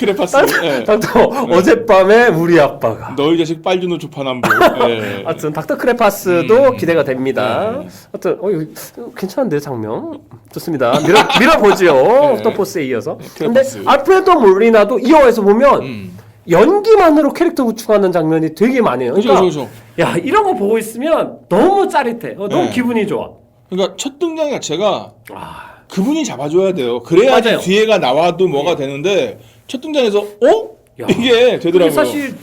예. 닥터 어젯밤에 우리 아빠가. 너희 자식 빨주노 조파남보. 예. 하여튼 닥터 크레파스도 기대가 됩니다. 하여튼 이거 괜찮은데 장면 좋습니다. 밀어보죠. 옥토퍼스에 이어서. 근데 알프레도 몰리나도 이 영화에서 보면 연기만으로 캐릭터 구축하는 장면이 되게 많아요. 그러니까 그렇죠. 야 이런 거 보고 있으면 너무 짜릿해. 너무 네. 기분이 좋아. 그러니까 첫 등장 자체가 아, 그분이 잡아줘야 돼요. 그래야지 맞아요. 뒤에가 나와도 뭐가 예. 되는데 첫 등장에서 야. 이게 근데 되더라고요. 사실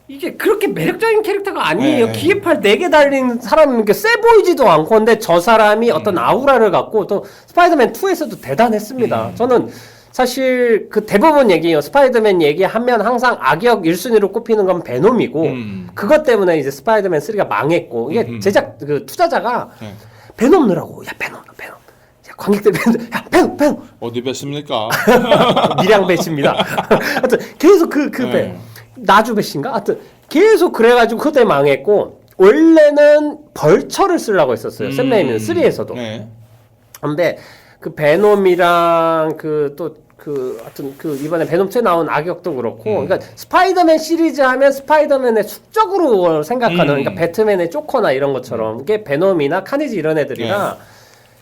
이게 그렇게 매력적인 캐릭터가 아니에요. 네. 기계팔 4개 달린 사람은 이렇게 세 보이지도 않고 근데 저 사람이 어떤 아우라를 갖고 또 스파이더맨 2에서도 대단했습니다. 저는 사실 그 대부분 얘기예요. 스파이더맨 얘기하면 항상 악역 1순위로 꼽히는 건 베놈이고 그것 때문에 이제 스파이더맨 3가 망했고 이게 제작 그 투자자가 네. 베놈 넣으라고 야 베놈 야 관객들 베놈 어디 뵀습니까? 미량 배치입니다. 하여튼 계속 그 배. 네. 나주 배신가? 하여튼 계속 그래가지고 그때 망했고 원래는 벌처를 쓰려고 했었어요. 샘 레이미는 3에서도. 네. 근데 그 베놈이랑 하여튼 이번에 베놈 2에 나온 악역도 그렇고 그러니까 스파이더맨 시리즈 하면 스파이더맨의 숙적으로 생각하는 그러니까 배트맨의 조커나 이런 것처럼 이게 베놈이나 카니지 이런 애들이라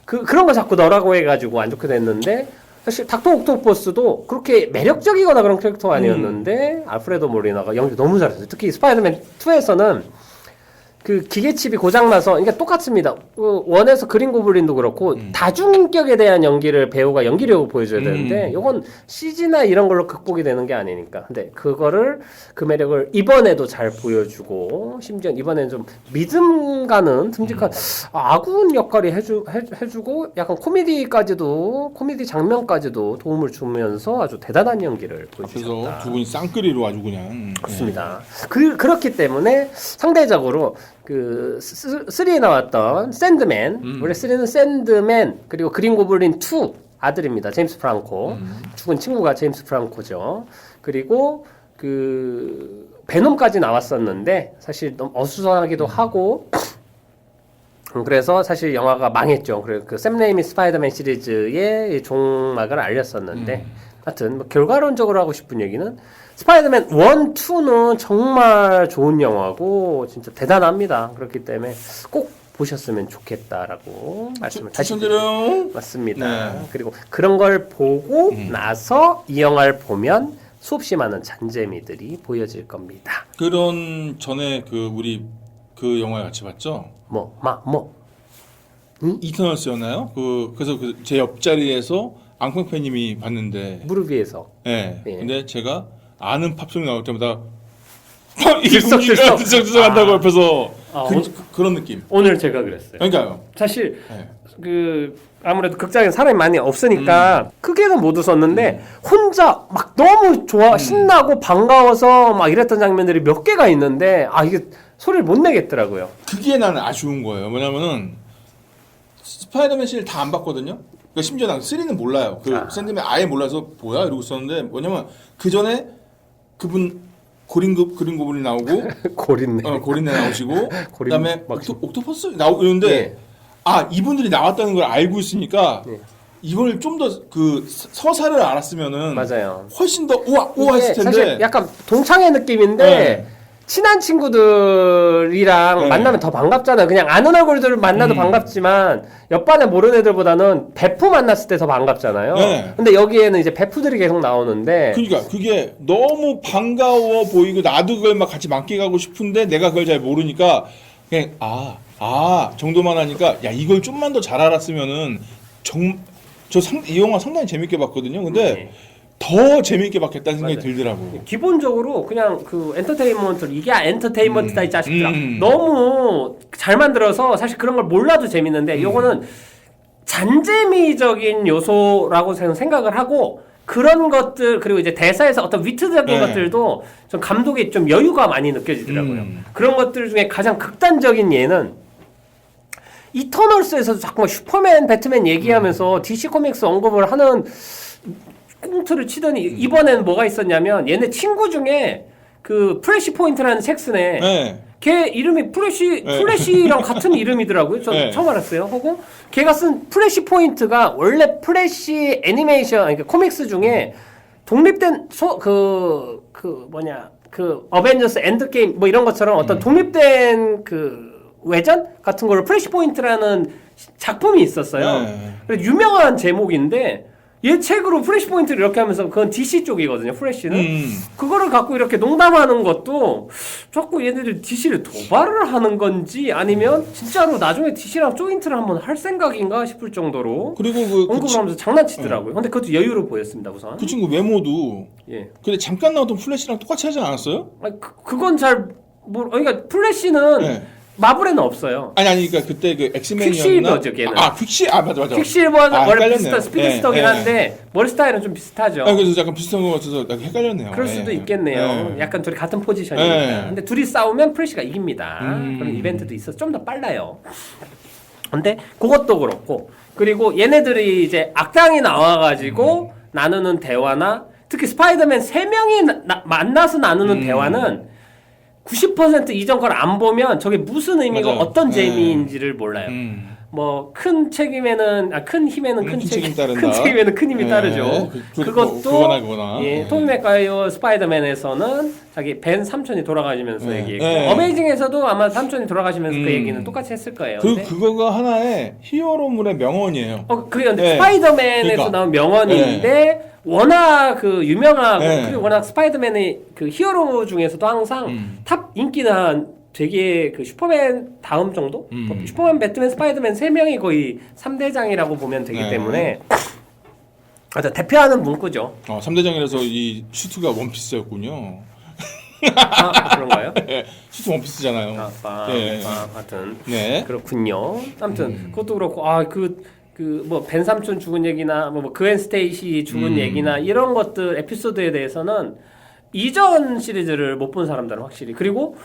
그런 거 자꾸 넣으라고 해가지고 안 좋게 됐는데 사실 닥터 옥토퍼스도 그렇게 매력적이거나 그런 캐릭터가 아니었는데 알프레도 몰리나가 연기 너무 잘했어요. 특히 스파이더맨 2에서는 그 기계칩이 고장나서 그러니까 똑같습니다. 원에서 그린 고블린도 그렇고 다중인격에 대한 연기를 배우가 연기력을 보여줘야 되는데 이건 CG나 이런 걸로 극복이 되는 게 아니니까. 근데 그 매력을 이번에도 잘 보여주고 심지어 이번에는 좀 믿음 가는 듬직한 아군 역할이 해주고 약간 코미디 장면까지도 도움을 주면서 아주 대단한 연기를 보여주셨다. 그래서 두 분이 쌍끌이로 아주 그냥 그렇습니다. 그렇기 때문에 상대적으로 그 3에 나왔던 샌드맨 원래 3는 샌드맨 그리고 그린 고블린 2 아들입니다. 제임스 프랑코 죽은 친구가 제임스 프랑코죠. 그리고 그 베놈까지 나왔었는데 사실 너무 어수선하기도 하고 그래서 사실 영화가 망했죠. 그리고 그 샘 레이미 스파이더맨 시리즈의 종막을 알렸었는데 하여튼 뭐 결과론적으로 하고 싶은 얘기는 스파이더맨 1, 2는 정말 좋은 영화고 진짜 대단합니다. 그렇기 때문에 꼭 보셨으면 좋겠다라고 말씀을 다시 추천드려요. 맞습니다. 네. 그리고 그런 걸 보고 나서 이 영화를 보면 수없이 많은 잔재미들이 보여질 겁니다. 그런 전에 우리 그 영화 같이 봤죠? 이터널스였나요? 그래서 제 옆자리에서 앙팡팬님이 봤는데 무릎 위에서. 네. 예. 근데 제가 아는 팝송이 나올 때마다 들썩들썩 한다고 옆에서 아, 그런 느낌. 오늘 제가 그랬어요. 그러니까요. 사실 네. 아무래도 극장에 사람이 많이 없으니까 크게는 못 웃었는데 혼자 막 너무 신나고 반가워서 막 이랬던 장면들이 몇 개가 있는데 이게 소리를 못 내겠더라고요. 그게 나는 아쉬운 거예요. 뭐냐면은 스파이더맨 시리즈 다 안 봤거든요. 그러니까 심지어 난 3는 몰라요. 샌드맨 아예 몰라서 뭐야 이러고 있었는데 뭐냐면 그 전에 그분 그린 고블린 나오고 고린네. 고린네 나오시고 그다음에 막 옥토퍼스 나오고 이러는데 예. 이분들이 나왔다는 걸 알고 있으니까 예. 이걸 좀 더 서사를 알았으면은 맞아요. 훨씬 더 우와 했을 텐데 사실 약간 동창회 느낌인데 네. 친한 친구들이랑 네. 만나면 더 반갑잖아요. 그냥 아는 얼굴들을 만나도 반갑지만 옆반에 모르는 애들보다는 베프 만났을 때 더 반갑잖아요. 네. 근데 여기에는 이제 베프들이 계속 나오는데 그러니까 그게 너무 반가워 보이고 나도 그걸 막 같이 만끽하고 싶은데 내가 그걸 잘 모르니까 그냥 정도만 하니까 야 이걸 좀만 더 잘 알았으면은 이 영화 상당히 재밌게 봤거든요. 근데 더 재밌게 봤겠다는 생각이 맞아요. 들더라고. 기본적으로 그냥 엔터테인먼트 이게 엔터테인먼트다 이 자식들아. 음. 너무 잘 만들어서 사실 그런 걸 몰라도 재밌는데 요거는 잔재미적인 요소라고 저는 생각을 하고 그런 것들 그리고 이제 대사에서 어떤 위트적인 것들도 좀 감독이 좀 여유가 많이 느껴지더라고요. 그런 것들 중에 가장 극단적인 예는 이터널스에서도 자꾸 슈퍼맨, 배트맨 얘기하면서 DC 코믹스 언급을 하는 꽁트를 치더니 이번에는 뭐가 있었냐면 얘네 친구 중에 그 프레시 포인트라는 섹스네. 네. 걔 이름이 플래시랑 같은 이름이더라고요. 저 처음 알았어요. 하고 걔가 쓴 플래시 포인트가 원래 플래시 애니메이션 그러니까 코믹스 중에 독립된 어벤져스 엔드게임 뭐 이런 것처럼 어떤 독립된 외전 같은 걸로 프레시 포인트라는 작품이 있었어요. 그래서 유명한 제목인데 예책으로 프레시 포인트를 이렇게 하면서 그건 DC 쪽이거든요. 프레시는 음. 그거를 갖고 이렇게 농담하는 것도 자꾸 얘네들 DC를 도발을 하는 건지 아니면 진짜로 나중에 DC랑 조인트를 한번 할 생각인가 싶을 정도로 그리고 언급을 하면서 장난치더라고요. 근데 그것도 여유로 보였습니다. 우선. 그 친구 외모도 예. 근데 잠깐 나왔던 플래시랑 똑같이 하지 않았어요? 아니, 그건 잘 그러니까 플래시는 네. 마블에는 없어요. 아니 그러니까 그때 그 엑스맨이었나? 퀵실버죠, 걔는. 맞아. 퀵실버는 원래 헷갈렸네요. 스피드스터긴 예, 한데 머리 스타일은 좀 비슷하죠. 그래서 약간 비슷한 것 같아서 약간 헷갈렸네요. 그럴 수도 예. 있겠네요. 예. 약간 둘이 같은 포지션이니까. 예. 근데 둘이 싸우면 프레시가 이깁니다. 그런 음. 이벤트도 있어서 좀 더 빨라요. 근데 그것도 그렇고 그리고 얘네들이 이제 악당이 나와가지고 나누는 대화나 특히 스파이더맨 3명이 만나서 나누는 대화는 90% 이전 걸 안 보면 저게 무슨 의미고 맞아요. 어떤 예. 재미인지를 몰라요. 뭐 큰 책임에는 큰 힘에는 큰 책임 따른다. 큰 책임에는 큰 힘이 예. 따르죠. 그것도 그거나. 예, 예. 토비 맥과이어 스파이더맨에서는 자기 벤 삼촌이 돌아가시면서 예. 얘기했고 예. 어메이징에서도 아마 삼촌이 돌아가시면서 그 얘기는 똑같이 했을 거예요. 근데 그거가 하나의 히어로물의 명언이에요. 그게 근데 예. 스파이더맨에서 그러니까. 나온 명언인데 워낙 그 유명하고 예. 그리고 워낙 스파이더맨의 그 히어로 중에서도 항상 탑 인기는 한 되게 그 슈퍼맨 다음 정도? 슈퍼맨, 배트맨, 스파이더맨 3명이 거의 3대장이라고 보면 되기 네. 때문에 아주 대표하는 문구죠. 3대장이라서 이 슈트가 원피스였군요. 아, 그런가요? 예, 슈트 원피스잖아요. 예. 하여튼 네. 그렇군요. 아무튼 그것도 그렇고 뭐 벤 삼촌 죽은 얘기나 뭐 그웬 스테이시 죽은 얘기나 이런 것들 에피소드에 대해서는 이전 시리즈를 못 본 사람들은 확실히 그리고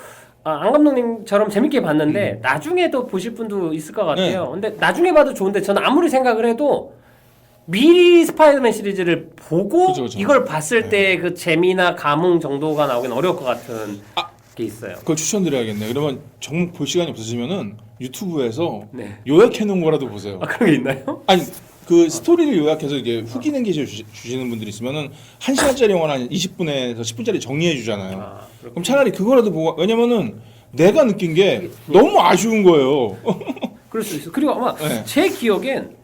안 감독님처럼 재밌게 봤는데 나중에도 보실 분도 있을 것 같아요. 근데 나중에 봐도 좋은데 저는 아무리 생각을 해도 미리 스파이더맨 시리즈를 보고 그쵸. 이걸 봤을 때 그 재미나 감흥 정도가 나오긴 어려울 것 같은 게 있어요. 그걸 추천드려야겠네요. 그러면 정말 볼 시간이 없으시면은 유튜브에서 네. 요약해 놓은 거라도 보세요. 그런 게 있나요? 아니 그 스토리를 요약해서 이게 후기 nen게 주시는 분들이 있으면은 1시간짜리 영화는 한 20분에서 10분짜리 정리해 주잖아요. 그럼 차라리 그거라도 보고 왜냐면은 내가 느낀 게 너무 아쉬운 거예요. 그럴 수 있어. 그리고 아마 네. 제 기억엔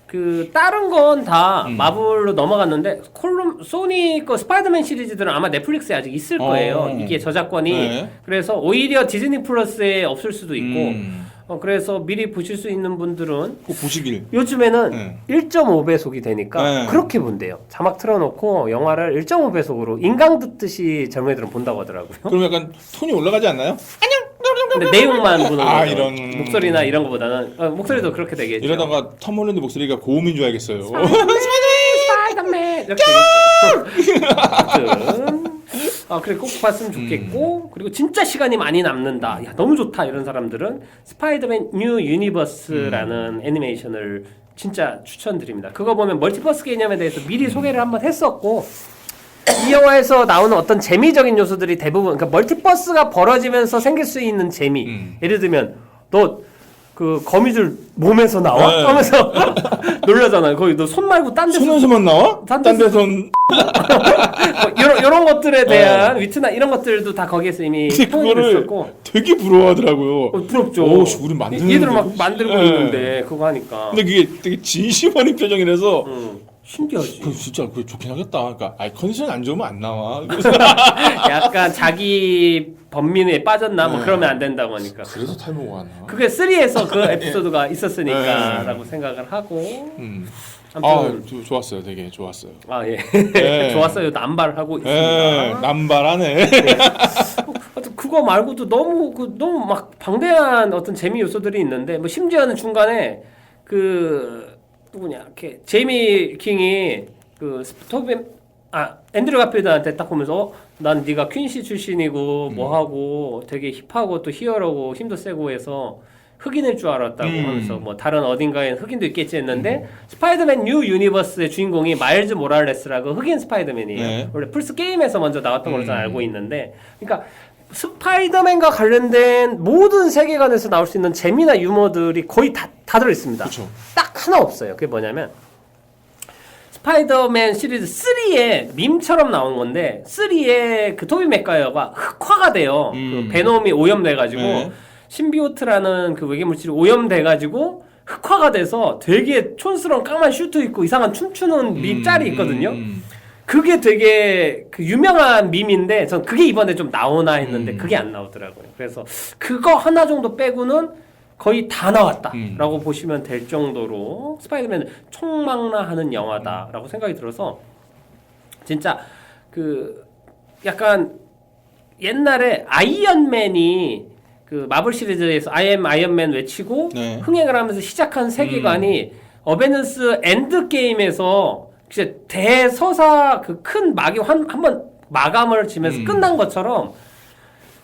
그 다른 건 다 마블로 넘어갔는데 소니 거 스파이더맨 시리즈들은 아마 넷플릭스에 아직 있을 거예요. 이게 저작권이. 네. 그래서 오히려 디즈니 플러스에 없을 수도 있고. 그래서 미리 보실 수 있는 분들은 꼭 보시길. 요즘에는 1.5배속이 되니까 네. 그렇게 본대요. 자막 틀어놓고 영화를 1.5배속으로 인강 듣듯이 젊은이들은 본다고 하더라고요. 그럼 약간 톤이 올라가지 않나요? 근데 내용만 보는 거죠. 이런 목소리나 이런 거보다는 목소리도 그렇게 되겠죠. 이러다가 톰 홀랜드 목소리가 고음인 줄 알겠어요. 스파이더맨 이렇게 되겠죠. 아무튼 그래 꼭 봤으면 좋겠고 그리고 진짜 시간이 많이 남는다. 야 너무 좋다 이런 사람들은 스파이더맨 뉴 유니버스라는 애니메이션을 진짜 추천드립니다. 그거 보면 멀티버스 개념에 대해서 미리 소개를 한번 했었고 이 영화에서 나오는 어떤 재미적인 요소들이 대부분 그러니까 멀티버스가 벌어지면서 생길 수 있는 재미 예를 들면 너 그 거미줄 몸에서 나와? 네. 하면서 놀라잖아요. 거기 너 손 말고 딴 데서 손에서만 나와? 딴 딴 데선 이런 것들에 대한 위트나 이런 것들도 다 거기에서 이미 근데 표현이 그거를 됐었고 되게 부러워하더라고요. 부럽죠. 오, 우리 만드는 얘들 막 만들고 예. 있는데 그거 하니까 근데 그게 되게 진심 어린 표정이라서 신기하지. 그 진짜 그 좋긴 하겠다. 그러니까 컨디션 안 좋으면 안 나와. 그래서 약간 자기 번민에 빠졌나 뭐 그러면 안 된다고 하니까. 그래서 탈모가 안 나. 그게 3에서 그 에피소드가 있었으니까 네. 라고 생각을 하고 아, 아무튼 좋았어요. 되게 좋았어요. 예. 네. 좋았어요. 남발하고 있습니다. 예, 남발하네. 하여튼 그거 말고도 너무 막 방대한 어떤 재미 요소들이 있는데 뭐 심지어는 중간에 그 누구냐 이렇게 제이미 킹이 그 앤드류 가필드한테 딱 보면서 난 네가 퀸시 출신이고 뭐하고 되게 힙하고 또 히어로고 힘도 세고 해서 흑인일 줄 알았다고 하면서 뭐 다른 어딘가엔 흑인도 있겠지 했는데 스파이더맨 뉴 유니버스의 주인공이 마일즈 모랄레스라고 흑인 스파이더맨이에요. 네. 원래 플스 게임에서 먼저 나왔던 걸로 저는 알고 있는데 그러니까 스파이더맨과 관련된 모든 세계관에서 나올 수 있는 재미나 유머들이 거의 다 들어있습니다. 그쵸. 딱 하나 없어요. 그게 뭐냐면 스파이더맨 시리즈 3에 밈처럼 나온 건데 3에 그 토비 맥과이어가 흑화가 돼요. 그 베놈이 오염돼가지고 네. 신비오트라는 그 외계물질이 오염돼가지고 흑화가 돼서 되게 촌스러운 까만 슈트 입고 이상한 춤추는 짤이 있거든요. 그게 되게 그 유명한 밈인데 전 그게 이번에 좀 나오나 했는데 그게 안 나오더라고요. 그래서 그거 하나 정도 빼고는 거의 다 나왔다라고 보시면 될 정도로 스파이더맨은 총망라하는 영화다라고 생각이 들어서 진짜 그 약간 옛날에 아이언맨이 그 마블 시리즈에서 I am 아이언맨 외치고 네. 흥행을 하면서 시작한 세계관이 어벤져스 엔드 게임에서 진짜 대서사 그 큰 막이 한번 마감을 지면서 끝난 것처럼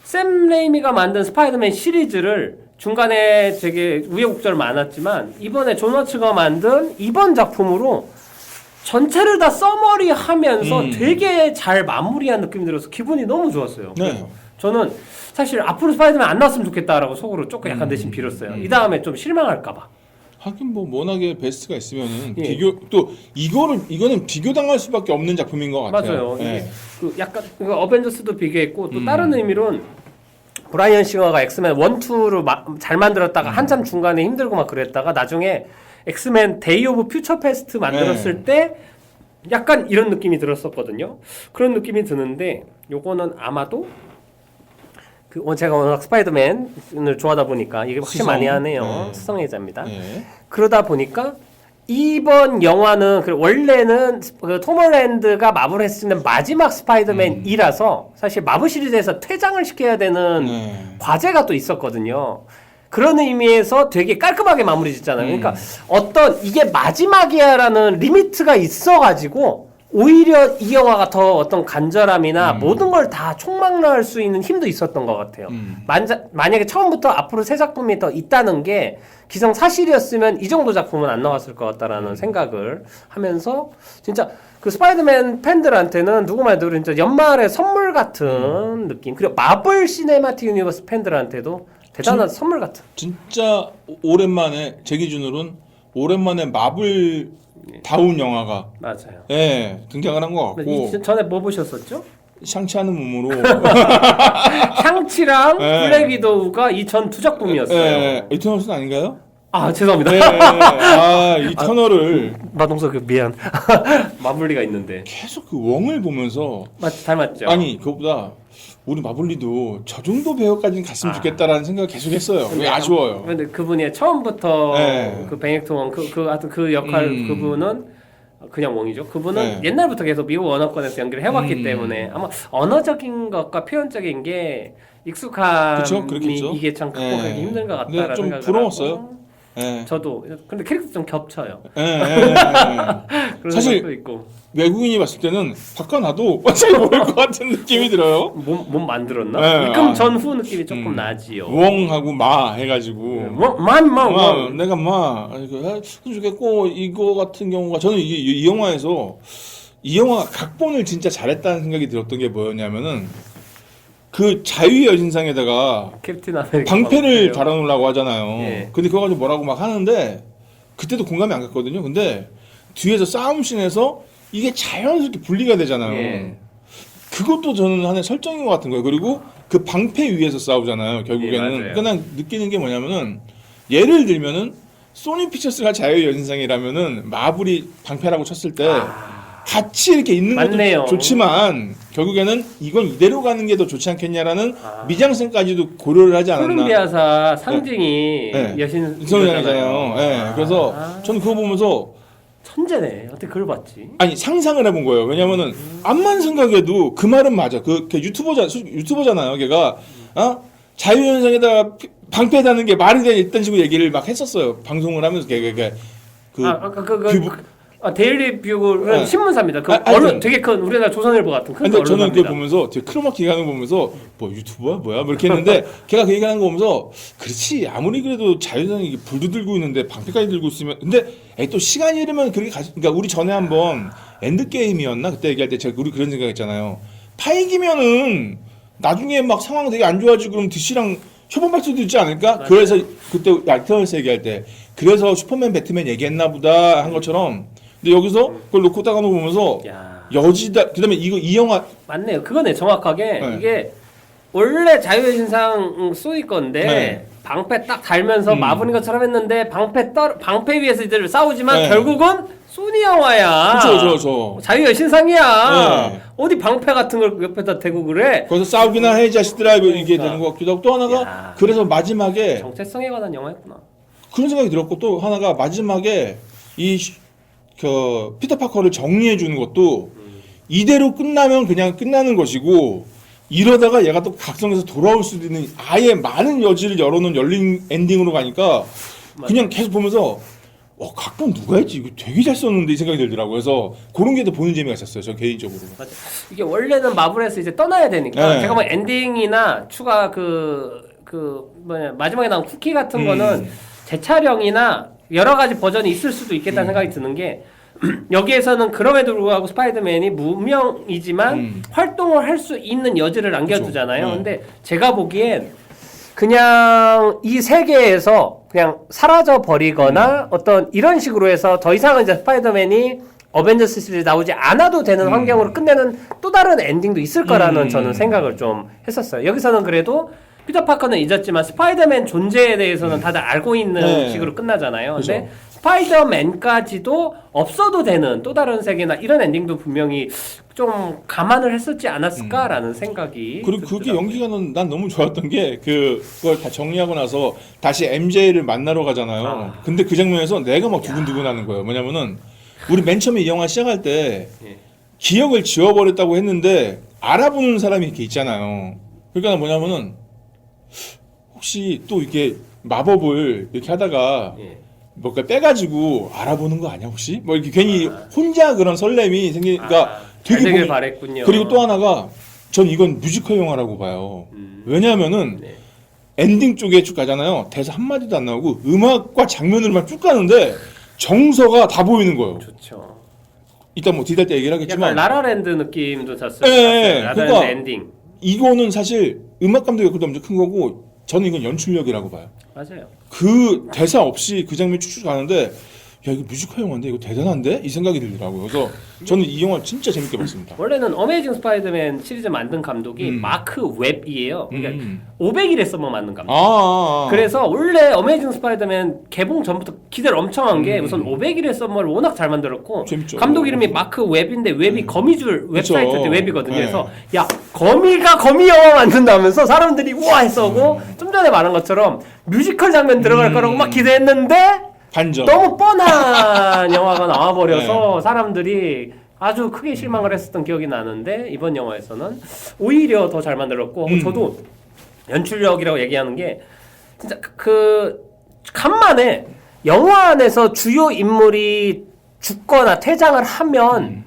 샘 레이미가 만든 스파이더맨 시리즈를 중간에 되게 우여곡절 많았지만 이번에 존 워츠가 만든 이번 작품으로 전체를 다 써머리하면서 되게 잘 마무리한 느낌이 들어서 기분이 너무 좋았어요. 네. 저는 사실 앞으로 스파이더맨 안 나왔으면 좋겠다라고 속으로 조금 약간 내심 빌었어요. 이 다음에 좀 실망할까봐. 하긴 뭐 워낙에 베스트가 있으면은 예. 비교 또 이거는 비교당할 수밖에 없는 작품인 것 같아요. 맞아요. 예. 이게 그 약간 그 어벤져스도 비교했고 또 다른 의미로는 브라이언 싱어가 엑스맨 1, 2를 잘 만들었다가 한참 중간에 힘들고 막 그랬다가 나중에 엑스맨 데이 오브 퓨처 패스트 만들었을 때 약간 이런 느낌이 들었었거든요. 그런 느낌이 드는데 요거는 아마도 그 제가 워낙 스파이더맨을 좋아하다 보니까 이게 확실히 많이 하네요. 수성애자입니다. 그러다 보니까 이번 영화는 원래는 그 톰 홀랜드가 마블 했을 때는 마지막 스파이더맨이라서 사실 마블 시리즈에서 퇴장을 시켜야 되는 과제가 또 있었거든요. 그런 의미에서 되게 깔끔하게 마무리 짓잖아요. 그러니까 어떤 이게 마지막이야라는 리미트가 있어가지고 오히려 이 영화가 더 어떤 간절함이나 모든 걸 다 총망라할 수 있는 힘도 있었던 것 같아요. 만약에 처음부터 앞으로 새 작품이 더 있다는 게 기성사실이었으면 이 정도 작품은 안 나왔을 것 같다라는 생각을 하면서 진짜 그 스파이더맨 팬들한테는 누구 말도 진짜 연말의 선물 같은 느낌. 그리고 마블 시네마틱 유니버스 팬들한테도 대단한 선물 같은. 진짜 오랜만에 제 기준으로는 오랜만에 마블 다운 영화가 맞아요. 등장을 한 것 같고 전에 뭐 보셨었죠? 샹치하는 몸으로 샹치랑 블랙 위도우가 이 전 두 작품이었어요. 이터널스는 아닌가요? 아 죄송합니다. 이터널을 마동석 미안. 마블리가 있는데 계속 그 웡을 보면서 닮았죠. 아니 그것보다 우리 마블리도 저 정도 배우까지는 갔으면 좋겠다라는 생각을 계속 했어요. 왜 아쉬워요. 근데 그분이 처음부터 그 베넥토 웡 하여튼 그 역할 그분은 그냥 웡이죠. 그분은 옛날부터 계속 미국 언어권에서 연기를 해왔기 때문에 아마 언어적인 것과 표현적인 게 익숙함이 이게 참 극복하기 힘든 것 같다라는 좀 생각을 부러웠어요. 하고. 저도 근데 캐릭터 좀 겹쳐요. 사실 것도 있고. 외국인이 봤을 때는 바꿔놔도 잘 모를 것 같은 느낌이 들어요. 몸 만들었나? 입금 전후 느낌이 조금 나지요. 웡하고 마 해가지고 내가 마 좋겠고 이거 같은 경우가 저는 이 영화에서 이 영화 각본을 진짜 잘했다는 생각이 들었던 게 뭐였냐면은 그 자유의 여신상에다가 캡틴 아메리카 방패를 달아놓으려고 하잖아요. 근데 그거 가지고 뭐라고 막 하는데 그때도 공감이 안 갔거든요. 근데 뒤에서 싸움씬에서 이게 자연스럽게 분리가 되잖아요. 그것도 저는 하나의 설정인 것 같은 거예요. 그리고 그 방패 위에서 싸우잖아요. 결국에는. 그냥 느끼는 게 뭐냐면은 예를 들면은 소니 픽처스가 자유의 여신상이라면은 마블이 방패라고 쳤을 때 같이 이렇게 있는 것도 좋지만 결국에는 이건 이대로 가는 게 더 좋지 않겠냐라는 미장센까지도 고려를 하지 않았나. 콜ум비아사 상징이 여신상이잖아요. 그래서 저는 그거 보면서 천재네. 어떻게 그걸 봤지? 아니 상상을 해본 거예요. 왜냐면은 암만 생각해도 그 말은 맞아. 걔 유튜버잖아요. 걔가 자유현상에다가 방패 다는 게 말이 돼 있던 식으로 얘기를 막 했었어요. 방송을 하면서 데일리 뷰는 신문사입니다. 언론 되게 큰 우리나라 조선일보 같은 큰 언론사입니다. 저는 그거 언론사입니다. 보면서 되게 크로마키 가는 거 보면서 뭐 유튜버야 뭐야 뭐 이렇게 했는데 걔가 그 얘기하는 거 보면서 그렇지 아무리 그래도 자유현상이 불도 들고 있는데 방패까지 들고 있으면 근데 또 시간이 흐르면 그러니까 우리 전에 한번 엔드게임이었나 그때 얘기할 때 우리 그런 생각했잖아요. 파이기면은 나중에 막 상황 되게 안 좋아지고 그럼 DC랑 협업할 수도 있지 않을까? 맞아요. 그래서 그때 이터널스 얘기할 때 그래서 슈퍼맨 배트맨 얘기했나 보다 한 것처럼 근데 여기서 그걸 놓고 딱 하는 거 보면서 여지다. 그다음에 이 영화 맞네요. 그거네 정확하게 이게 원래 자유의 신상 소니 건데 방패 딱 달면서 마분인 것처럼 했는데 방패 위에서 이들 싸우지만 네. 결국은 소니 영화야. 그렇죠. 자유의 신상이야. 네. 어디 방패 같은 걸 옆에다 대고 그래? 거기서 싸우기나 해 자식들아 이게 그러니까. 되는 것 같기도 하고 또 하나가 야. 그래서 마지막에 정체성에 관한 영화였구나. 그런 생각이 들었고 또 하나가 마지막에 그 피터 파커를 정리해 주는 것도 이대로 끝나면 그냥 끝나는 것이고 이러다가 얘가 또 각성해서 돌아올 수도 있는 아예 많은 여지를 열어놓은 열린 엔딩으로 가니까 그냥 계속 보면서 각본 누가 했지? 이거 되게 잘 썼는데 이 생각이 들더라고요. 그래서 그런 게 더 보는 재미가 있었어요. 저 개인적으로. 맞아. 이게 원래는 마블에서 이제 떠나야 되니까 네. 제가 뭐 엔딩이나 추가 마지막에 나온 쿠키 같은 거는 재촬영이나 여러 가지 버전이 있을 수도 있겠다는 생각이 드는 게 여기에서는 그럼에도 불구하고 스파이더맨이 무명이지만 활동을 할 수 있는 여지를 남겨두잖아요. 그쵸. 근데 제가 보기엔 그냥 이 세계에서 그냥 사라져 버리거나 어떤 이런 식으로 해서 더 이상은 이제 스파이더맨이 어벤져스 시리즈 나오지 않아도 되는 환경으로 끝내는 또 다른 엔딩도 있을 거라는 저는 생각을 좀 했었어요. 여기서는 그래도 피터 파커는 잊었지만 스파이더맨 존재에 대해서는 다들 알고 있는 네. 식으로 끝나잖아요. 그죠. 근데 스파이더맨까지도 없어도 되는 또 다른 세계나 이런 엔딩도 분명히 좀 감안을 했었지 않았을까라는 생각이 그리고 그게 들더라고요. 연기가 난 너무 좋았던 게 그걸 다 정리하고 나서 다시 MJ를 만나러 가잖아요. 근데 그 장면에서 내가 막 두근두근하는 거예요. 뭐냐면은 우리 맨 처음에 이 영화 시작할 때 예. 기억을 지워버렸다고 했는데 알아보는 사람이 이렇게 있잖아요. 그러니까 뭐냐면은 혹시 또 이렇게 마법을 이렇게 하다가 예. 뭔가 빼가지고 알아보는 거 아니야 혹시? 뭐 이렇게 괜히 혼자 그런 설렘이 생기니까 잘 되게 되길 보기- 바랬군요. 그리고 또 하나가 전 이건 뮤지컬 영화라고 봐요. 왜냐하면은 네. 엔딩 쪽에 쭉 가잖아요. 대사 한 마디도 안 나오고 음악과 장면으로만 쭉 가는데 정서가 다 보이는 거예요. 좋죠. 이따 뭐 뒤달 때 얘기를 약간 하겠지만 라라랜드 느낌도 잤어요. 예, 라라랜드 그러니까 엔딩. 이거는 사실 음악 감독의 역할도 엄청 큰 거고 저는 이건 연출력이라고 봐요. 맞아요. 그 대사 없이 그 장면 쭉쭉 가는데 야 이거 뮤지컬 영화인데 이거 대단한데? 이 생각이 들더라고요. 그래서 저는 이 영화 진짜 재밌게 봤습니다. 원래는 어메이징 스파이더맨 시리즈 만든 감독이 마크 웹이에요. 그러니까 500일에 써머 만든 감독. 그래서 원래 어메이징 스파이더맨 개봉 전부터 기대를 엄청 한 게 우선 500일의 썸머를 워낙 잘 만들었고 재밌죠. 감독 이름이 마크 웹인데 웹이 거미줄 웹사이트 그쵸. 웹이거든요. 네. 그래서 야 거미가 거미 영화 만든다면서 사람들이 우와 했어고 좀 전에 말한 것처럼 뮤지컬 장면 들어갈 거라고 막 기대했는데 반전. 너무 뻔한 영화가 나와버려서 사람들이 아주 크게 실망을 했었던 기억이 나는데 이번 영화에서는 오히려 더 잘 만들었고 저도 연출력이라고 얘기하는 게 진짜 간만에 영화 안에서 주요 인물이 죽거나 퇴장을 하면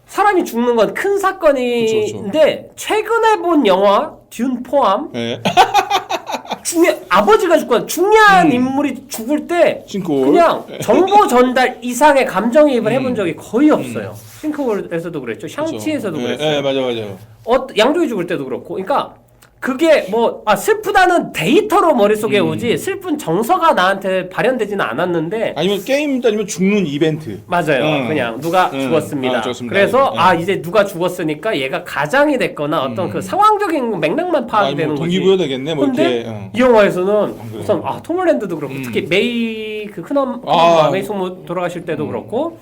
사람이 죽는 건 큰 사건인데 최근에 본 영화 듄 포함 네. 아버지가 죽거나 중요한 인물이 죽을 때 싱크홀. 그냥 정보 전달 이상의 감정이입을 해본 적이 거의 없어요. 싱크홀에서도 그랬죠. 샹치에서도 네, 그랬어요. 네, 맞아요. 양조위 죽을 때도 그렇고. 그러니까 그게 슬프다는 데이터로 머릿속에 오지 슬픈 정서가 나한테 발현되지는 않았는데 아니면 게임 따지면 죽는 이벤트. 맞아요. 그냥 누가 죽었습니다. 그래서 이제 누가 죽었으니까 얘가 가장이 됐거나 어떤 그 상황적인 맥락만 파악이 되는 거지. 동기부여 되겠네. 뭐 근데 이렇게. 이 영화에서는 그래요. 우선 톰 홀랜드도 그렇고 특히 메이 메이 소모 돌아가실 때도 그렇고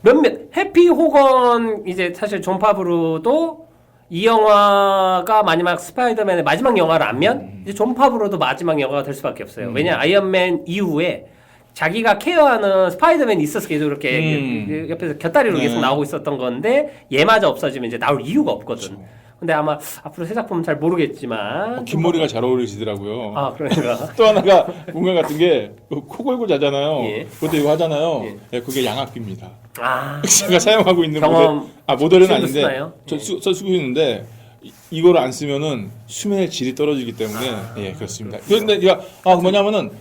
몇몇 해피 호건 이제 사실 존 파브로도 이 영화가 마지막 스파이더맨의 마지막 영화라면 이제 존 파브로도 마지막 영화가 될 수밖에 없어요. 왜냐 아이언맨 이후에 자기가 케어하는 스파이더맨이 있어서 계속 이렇게 옆에서 곁다리로 계속 나오고 있었던 건데 얘마저 없어지면 이제 나올 이유가 없거든. 근데 아마 앞으로 새 작품은 잘 모르겠지만 긴 머리가 잘 어울리시더라고요. 그러니까 또 하나가 공간 같은 게 코 골고 자잖아요. 예. 그것도 이거 하잖아요. 예, 그게 양압기입니다. 아 제가 사용하고 있는 경험 모델은 지금도 아닌데 쓰나요? 저 쓰고 있는데 이거를 안 쓰면은 수면의 질이 떨어지기 때문에 예 그렇습니다. 그런데 제가 뭐냐면은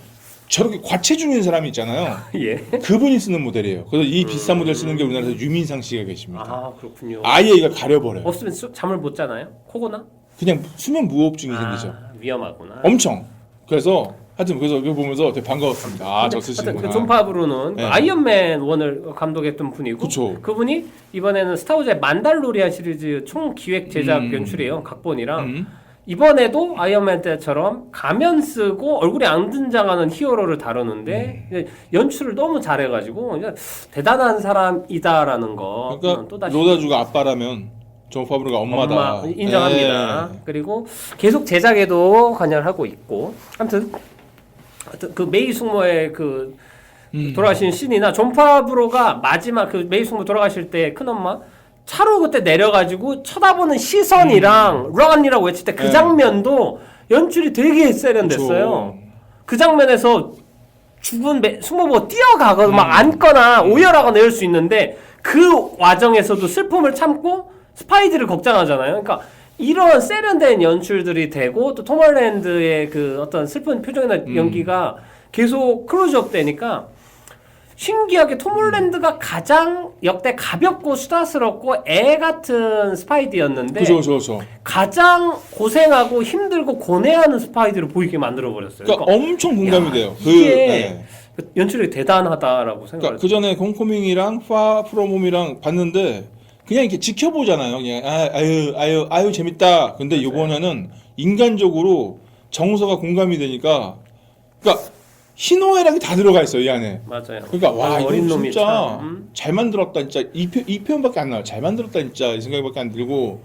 저렇게 과체중인 사람이 있잖아요. 예. 그분이 쓰는 모델이에요. 그래서 이 비싼 모델 쓰는 게 우리나라에서 유민상 씨가 계십니다. 아 그렇군요. 아예 이걸 가려버려요. 없으면 잠을 못 자나요? 코고나? 그냥 수면 무호흡증이 생기죠. 위험하구나. 엄청. 그래서 하여튼 그래서 이거 보면서 되게 반가웠습니다. 저 쓰시는구나. 존 파브로는 네. 아이언맨 1을 감독했던 분이고 그쵸. 그분이 이번에는 스타워즈의 만달로리안 시리즈 총 기획 제작 연출이에요. 각본이랑 이번에도 아이언맨 때처럼 가면 쓰고 얼굴이 안 등장하는 히어로를 다루는데 이제 연출을 너무 잘해가지고 이제 대단한 사람이다라는 거. 그러니까 또 다시 로다주가 아빠라면 존 파브로가 엄마다. 인정합니다. 그리고 계속 제작에도 관여를 하고 있고, 아무튼 그 메이 숙모의 그 돌아가신 씬이나 존 파브로가 마지막 그 메이 숙모 돌아가실 때 큰엄마 차로 그때 내려가지고 쳐다보는 시선이랑 런이라고 외칠 때 그 장면도 연출이 되게 세련됐어요. 그 장면에서 죽은 숙모 보고 뛰어가거나 막 안거나 오열하거나 이럴 수 있는데 그 와정에서도 슬픔을 참고 스파이디를 걱정하잖아요. 그러니까 이런 세련된 연출들이 되고 또 톰 홀랜드의 그 어떤 슬픈 표정이나 연기가 계속 클로즈업 되니까 신기하게 톰 홀랜드가 가장 역대 가볍고 수다스럽고 애 같은 스파이디였는데 그죠. 가장 고생하고 힘들고 고뇌하는 스파이디로 보이게 만들어버렸어요. 그러니까 엄청 공감이 돼요. 이게 연출이 대단하다라고 생각해요. 그러니까 그 전에 홈커밍이랑 파 프롬 홈이랑 봤는데 그냥 이렇게 지켜보잖아요. 그냥 아유 재밌다. 근데 이번에는 인간적으로 정서가 공감이 되니까 그러니까 희노애락이 다 들어가 있어요 이 안에. 맞아요. 그러니까 와 이거 어린 놈이 진짜 참. 잘 만들었다 진짜 이 표현밖에 안 나와요. 잘 만들었다 진짜 이 생각밖에 안 들고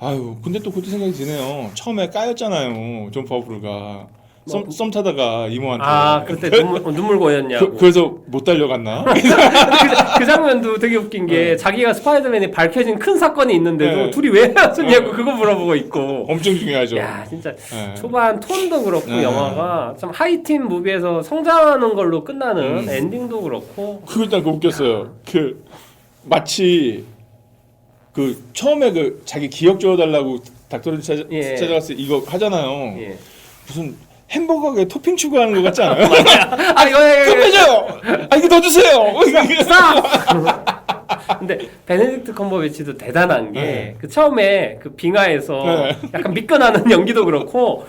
아유 근데 또 그때 생각이 드네요. 처음에 까였잖아요 존 파브로가 썸 타다가 이모한테. 그때 눈물 고였냐고. 그래서 못 달려갔나? 그 장면도 되게 웃긴 게 자기가 스파이더맨이 밝혀진 큰 사건이 있는데도 둘이 왜 헤어졌냐고 그거 물어보고 있고. 엄청 중요하죠. 야 진짜 초반 톤도 그렇고 영화가 참 하이틴 무비에서 성장하는 걸로 끝나는 엔딩도 그렇고. 그거 일단 웃겼어요. 그 마치 그 처음에 그 자기 기억 줘달라고 닥터를 찾아갔을 때 이거 하잖아요. 무슨 햄버거에 토핑 추가하는 것 같지 않아요? 이거 끝내줘요. 이거 넣어주세요. 근데 베네딕트 컴버배치도 대단한 게 그 처음에 그 빙하에서 약간 미끈하는 연기도 그렇고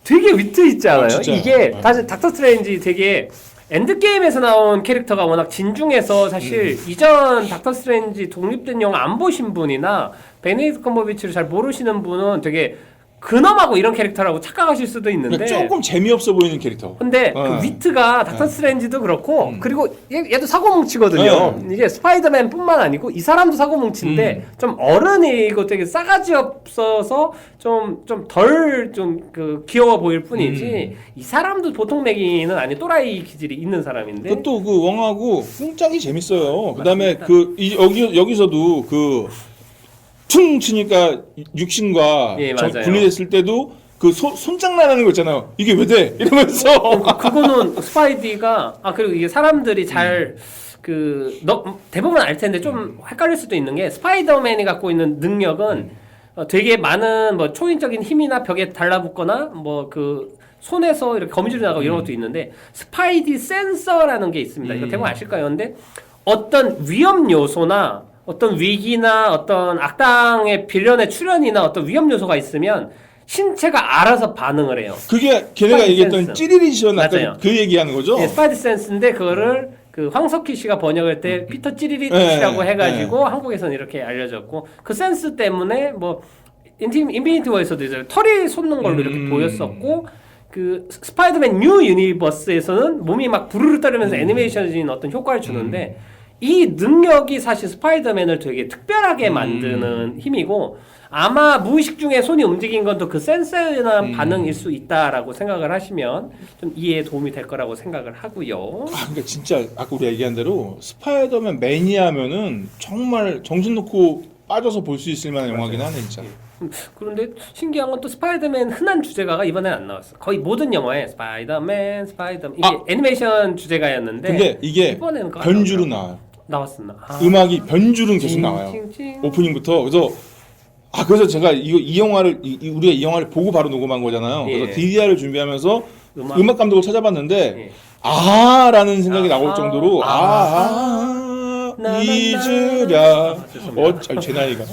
되게 위트 있지 않아요? 이게 사실 닥터 스트레인지 되게 엔드게임에서 나온 캐릭터가 워낙 진중해서 사실 이전 닥터 스트레인지 독립된 영화 안 보신 분이나 베네딕트 컴버배치를 잘 모르시는 분은 되게 근엄하고 이런 캐릭터라고 착각하실 수도 있는데 조금 재미없어 보이는 캐릭터. 근데 그 위트가 닥터 스트레인지도 그렇고 그리고 얘도 사고뭉치거든요. 이게 스파이더맨뿐만 아니고 이 사람도 사고뭉치인데 좀 어른이고 되게 싸가지 없어서 좀 덜 그 귀여워 보일 뿐이지 이 사람도 보통 내기는 아니 또라이 기질이 있는 사람인데 그것도 그 왕하고 꿍짝이 재밌어요. 그다음에 그 여기서도 그 퉁 치니까 육신과 분리됐을 때도 그 손장난하는 거 있잖아요. 이게 왜 돼? 이러면서 그거는 스파이디가 그리고 이게 사람들이 잘 대부분 알 텐데 좀 헷갈릴 수도 있는 게 스파이더맨이 갖고 있는 능력은 되게 많은 뭐 초인적인 힘이나 벽에 달라붙거나 뭐 그 손에서 이렇게 거미줄이 나가고 이런 것도 있는데 스파이디 센서라는 게 있습니다. 이거 대부분 아실까요? 근데 어떤 위험 요소나 어떤 위기나 어떤 악당의 빌런의 출현이나 어떤 위험 요소가 있으면 신체가 알아서 반응을 해요. 그게 걔네가 얘기했던 찌리리션 아까 그 얘기하는 거죠? 네, 스파이디 센스인데 그거를 그 황석희 씨가 번역할 때 피터 찌리리시라고 해가지고 한국에서는 이렇게 알려졌고 그 센스 때문에 뭐 인피니티 워에서도 이제 털이 솟는 걸로 이렇게 보였었고 그 스파이더맨 뉴 유니버스에서는 몸이 막 부르르 떨면서 애니메이션적인 어떤 효과를 주는데 이 능력이 사실 스파이더맨을 되게 특별하게 만드는 힘이고 아마 무의식 중에 손이 움직인 건 또 그 센서나 반응일 수 있다라고 생각을 하시면 좀 이해에 도움이 될 거라고 생각을 하고요. 그러니까 진짜 아까 우리가 얘기한 대로 스파이더맨 매니아면은 정말 정신 놓고 빠져서 볼 수 있을 만한 영화긴 하네 진짜. 그런데 신기한 건 또 스파이더맨 흔한 주제가가 이번엔 안 나왔어. 거의 모든 영화에 스파이더맨 이게 애니메이션 주제가였는데 근데 이게 이번에는 변주로 나와요. 나왔었나? 음악이 변주는 계속 나와요. 오프닝부터. 그래서 제가 이 영화를 우리가 이 영화를 보고 바로 녹음한 거잖아요. 그래서 DDR을 준비하면서 음악 감독을 찾아봤는데 라는 생각이 나올 정도로 잊으랴. 제 나이가.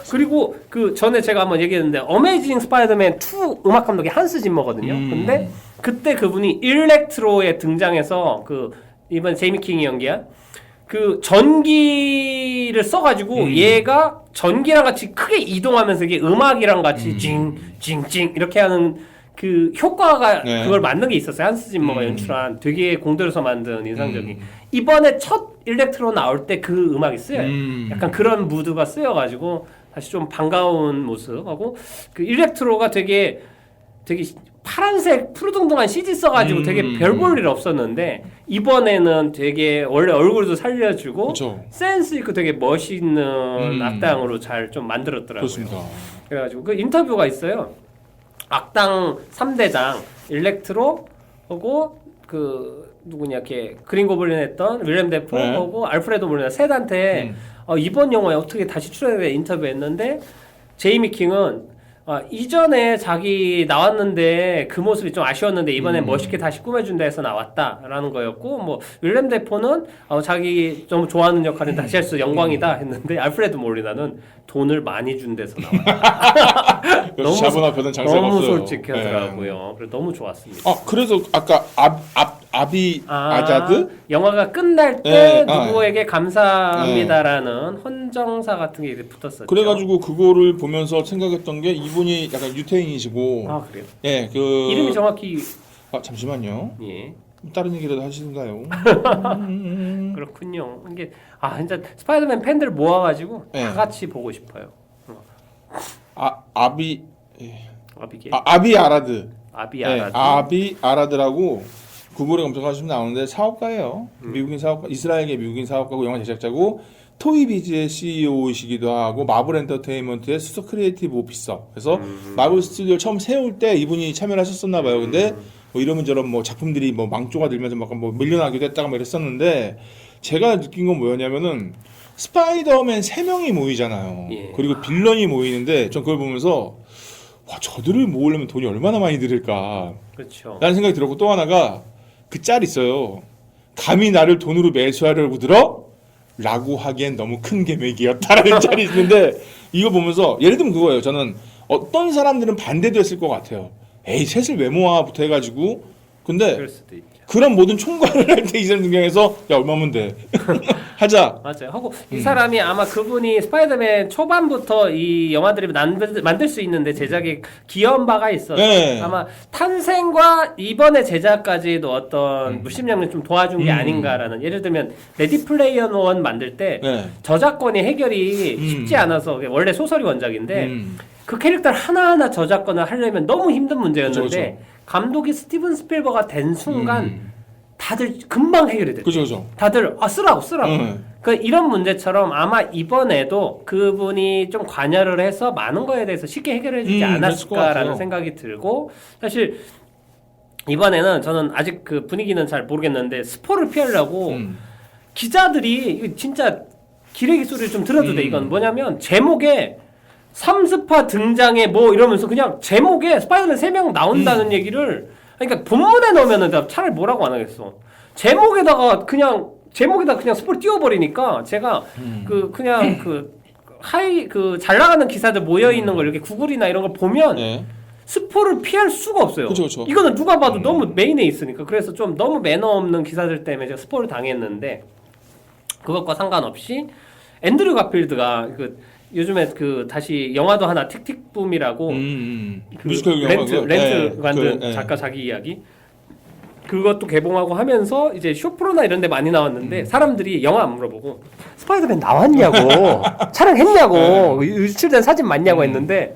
그리고 그 전에 제가 한번 얘기했는데 어메이징 스파이더맨 2 음악 감독이 한스 짐머거든요. 근데 그때 그분이 일렉트로에 등장해서 그 이번 제이미 킹이 연기한 그 전기를 써가지고 얘가 전기랑 같이 크게 이동하면서 이게 음악이랑 같이 징징징 이렇게 하는 그 효과가 네. 그걸 만든 게 있었어요. 한스 짐머가 연출한 되게 공들여서 만든 인상적인 이번에 첫 일렉트로 나올 때 그 음악이 쓰여요. 약간 그런 무드가 쓰여가지고 다시 좀 반가운 모습하고 그 일렉트로가 되게 파란색 푸르둥둥한 CG 써가지고 되게 별 볼 일 없었는데 이번에는 되게 원래 얼굴도 살려주고 그쵸. 센스 있고 되게 멋있는 악당으로 잘 좀 만들었더라고요. 그렇습니다. 그래가지고 그 인터뷰가 있어요. 악당 3대장 일렉트로하고 그 누구냐 걔 그린 고블린 했던 윌렘 데포하고 알프레도 몰리나 셋한테 이번 영화에 어떻게 다시 출연해 인터뷰했는데 제이미 킹은 이전에 자기 나왔는데 그 모습이 좀 아쉬웠는데 이번에 멋있게 다시 꾸며준다 해서 나왔다라는 거였고 뭐 윌렘 데포는 자기 좀 좋아하는 역할은 다시 할 수 영광이다 했는데 알프레드 몰리나는 돈을 많이 준 데서 나왔다. 역시 자본 앞에는 장사가 너무 없어요. 솔직하더라고요. 그래서 너무 좋았습니다. 그래서 아까 아비 아자드 영화가 끝날 때 누구에게 감사합니다라는 헌정사 같은 게 붙었었죠. 그래가지고 그거를 보면서 생각했던 게 이분이 약간 유태인이시고 그래요? 예, 그 이름이 정확히 잠시만요. 예. 다른 얘기라도 하시는가요? 그렇군요. 이게 진짜 스파이더맨 팬들 모아가지고 네. 다 같이 보고 싶어요. 아비 아비게 아비 아라드. 아비 예, 아라드. 아비 아라드라고 구글에 검색하시면 나오는데 사업가예요. 미국인 사업가, 이스라엘계 미국인 사업가고 영화 제작자고 토이비즈의 CEO이시기도 하고 마블 엔터테인먼트의 수석 크리에이티브 오피서. 그래서 마블 스튜디오를 처음 세울 때 이분이 참여를 하셨었나 봐요. 근데 뭐 이러면저런 뭐 작품들이 뭐 망조가 들면서 막 뭐 밀려나기도 했다가 막 이랬었는데 제가 느낀 건 뭐였냐면은 스파이더맨 3명이 모이잖아요. 예. 그리고 빌런이 모이는데 전 그걸 보면서 와 저들을 모으려면 돈이 얼마나 많이 들을까 그렇죠. 라는 생각이 들었고 또 하나가 그 짤 있어요. 감히 나를 돈으로 매수하려고 들어? 라고 하기엔 너무 큰 계획이었다라는 짤이 있는데 이거 보면서 예를 들면 그거예요. 저는 어떤 사람들은 반대도 했을 것 같아요. 에이 셋을 왜 모아부터 해가지고 근데 그럴 수도 있죠. 그런 모든 총괄을 할 때 이 사람 등장해서 야 얼마면 돼 하자. 맞아요. 하고 이 사람이 아마 그분이 스파이더맨 초반부터 이 영화들을 만들 수 있는데 제작에 기여한 바가 있어서 네. 아마 탄생과 이번에 제작까지도 어떤 무심령을 좀 도와준 게 아닌가라는 예를 들면 레디 플레이어 원 만들 때 네. 저작권이 해결이 쉽지 않아서 원래 소설이 원작인데 그 캐릭터를 하나하나 저작권을 하려면 너무 힘든 문제였는데 그쵸. 감독이 스티븐 스필버가 된 순간 다들 금방 해결이 됐죠. 그죠. 다들 쓰라고. 그 이런 문제처럼 아마 이번에도 그분이 좀 관여를 해서 많은 거에 대해서 쉽게 해결해주지 않았을까라는 생각이 들고 사실 이번에는 저는 아직 그 분위기는 잘 모르겠는데 스포를 피하려고 기자들이 이거 진짜 기레기 소리를 좀 들어도 돼. 이건 뭐냐면 제목에 3스파 등장에 뭐 이러면서 그냥 제목에 스파이더맨 3명 나온다는 얘기를 그러니까 본문에 넣으면은 차라리 뭐라고 안 하겠어. 제목에다가 그냥 스포를 띄워버리니까 제가 그냥 잘 나가는 기사들 모여 있는 걸 이렇게 구글이나 이런 걸 보면 네. 스포를 피할 수가 없어요. 그쵸. 이거는 누가 봐도 너무 메인에 있으니까 그래서 좀 너무 매너 없는 기사들 때문에 제가 스포를 당했는데 그것과 상관없이 앤드류 가필드가 요즘에 다시 영화도 하나 틱틱붐이라고 뮤지컬 렌트 만든 작가 자기 이야기 그것도 개봉하고 하면서 이제 쇼프로나 이런 데 많이 나왔는데 사람들이 영화 안 물어보고 스파이더맨 나왔냐고 촬영했냐고 유출된 사진 맞냐고 했는데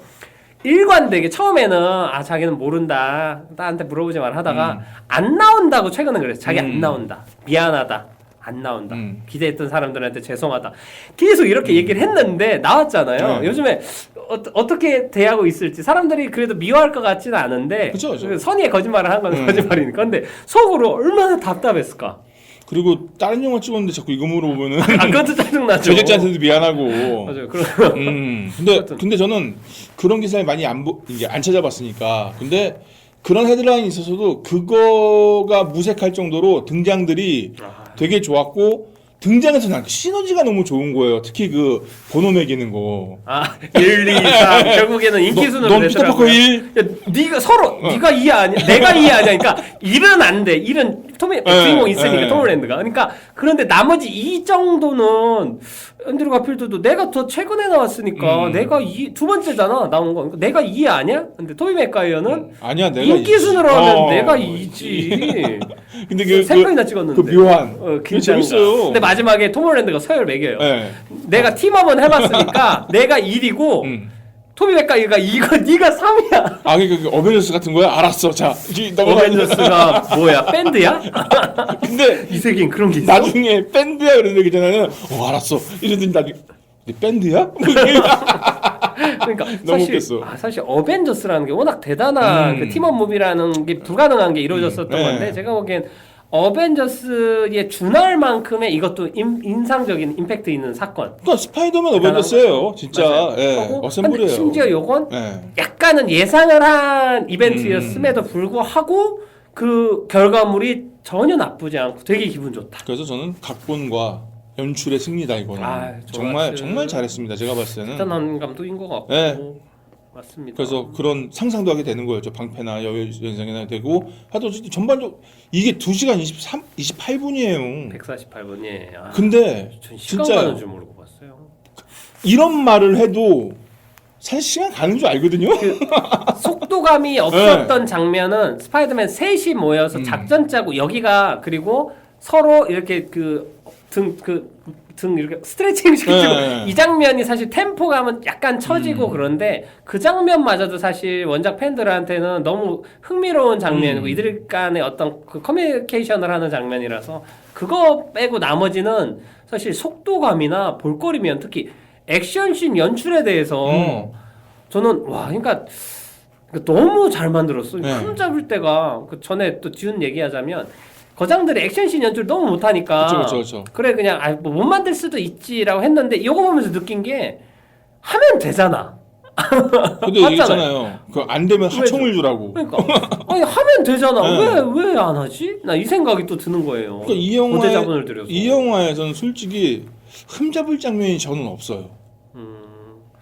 일관되게 처음에는 자기는 모른다 나한테 물어보지 말 하다가 안 나온다고 최근에 그랬어. 자기 안 나온다 미안하다 안 나온다. 기대했던 사람들한테 죄송하다. 계속 이렇게 얘기를 했는데 나왔잖아요. 요즘에 어떻게 대하고 있을지 사람들이 그래도 미워할 것 같지는 않은데 그쵸. 선의의 거짓말을 한 건 거짓말이니까. 근데 속으로 얼마나 답답했을까. 그리고 다른 영화 찍었는데 자꾸 이거 물어보면은 그것도 짜증나죠. 제작자한테도 미안하고. 맞아요. 근데 저는 그런 기사를 많이 안 찾아봤으니까. 근데 그런 헤드라인이 있어서도 그거가 무색할 정도로 등장들이 되게 좋았고 등장해서 난 시너지가 너무 좋은 거예요. 특히 그 번호 매기는 거. 1, 2, 3 결국에는 인기 순으로 넌 피터파커 1. 야, 네가 서로 네가 2 아니야. 내가 2 아니야. 그러니까 1은 안 돼. 1은 주인공 있으니까 톰 홀랜드가. 그러니까 그런데 나머지 이 정도는 앤드류 가필드도 내가 더 최근에 나왔으니까 내가 두 번째잖아 나온 거. 그러니까 내가 2위 아니야? 근데 토비 맥과이어는 아니야 내가 인기 순으로 하면 내가 2위지. 근데 세 편이나 찍었는데. 그 묘한. 그게 재밌어요. 근데 마지막에 톰 홀랜드가 서열 매겨요. 네. 내가 팀업은 해봤으니까 내가 1위고 토비 맥과이가 이거 네가 3위야. 아 그러니까 그 어벤져스 같은 거야? 알았어. 자 넘어가. 어벤져스가 뭐야? 밴드야? 근데 이 세계엔 그런 게 있어? 나중에 밴드야 그러는데 그전에는 알았어. 이러더니 나중에 근데 밴드야? 그러니까 너무 웃겼어. 사실 어벤져스라는 게 워낙 대단한 그 팀업 무비라는 게 불가능한 게 이루어졌었던 건데 제가 보기엔 어벤져스에 준할 만큼의 이것도 인상적인 임팩트 있는 사건. 그러니까 스파이더맨 어벤져스예요. 진짜. 예. 하고 어셈블이에요. 심지어 요건 예. 약간은 예상을 한 이벤트였음에도 불구하고 그 결과물이 전혀 나쁘지 않고 되게 기분 좋다. 그래서 저는 각본과 연출의 승리다 이거는. 정말 잘했습니다. 제가 봤을 때는. 대단한 감독인 것 같고. 네. 맞습니다. 그래서 그런 상상도 하게 되는 거예요. 저 방패나 여연상이나 되고 하도 전반적으로 이게 2시간 28분이에요. 148분이. 근데 전 시간 진짜 가는 줄 모르고 봤어요. 이런 말을 해도 사실 시간 가는 줄 알거든요. 속도감이 없었던 장면은 스파이더맨 셋이 모여서 작전 짜고 여기가 그리고 서로 이렇게 등 이렇게 스트레칭 시키고 이 장면이 사실 템포감은 약간 처지고 그런데 그 장면마저도 사실 원작 팬들한테는 너무 흥미로운 장면이고 이들 간의 어떤 그 커뮤니케이션을 하는 장면이라서 그거 빼고 나머지는 사실 속도감이나 볼거리면 특히 액션씬 연출에 대해서 저는 그러니까 너무 잘 만들었어. 흠 잡을 때가 그 전에 또 듀운 얘기하자면 거장들이 액션씬 연출 너무 못하니까 그렇죠. 그래 그냥 뭐 못 만들 수도 있지라고 했는데 이거 보면서 느낀 게 하면 되잖아. 근데 얘기했잖아요. 그 안 되면 하청을 주라고. 그러니까 아니 하면 되잖아. 왜 안 하지? 나 이 생각이 또 드는 거예요. 그러니까 이 영화에서는 솔직히 흠잡을 장면이 저는 없어요.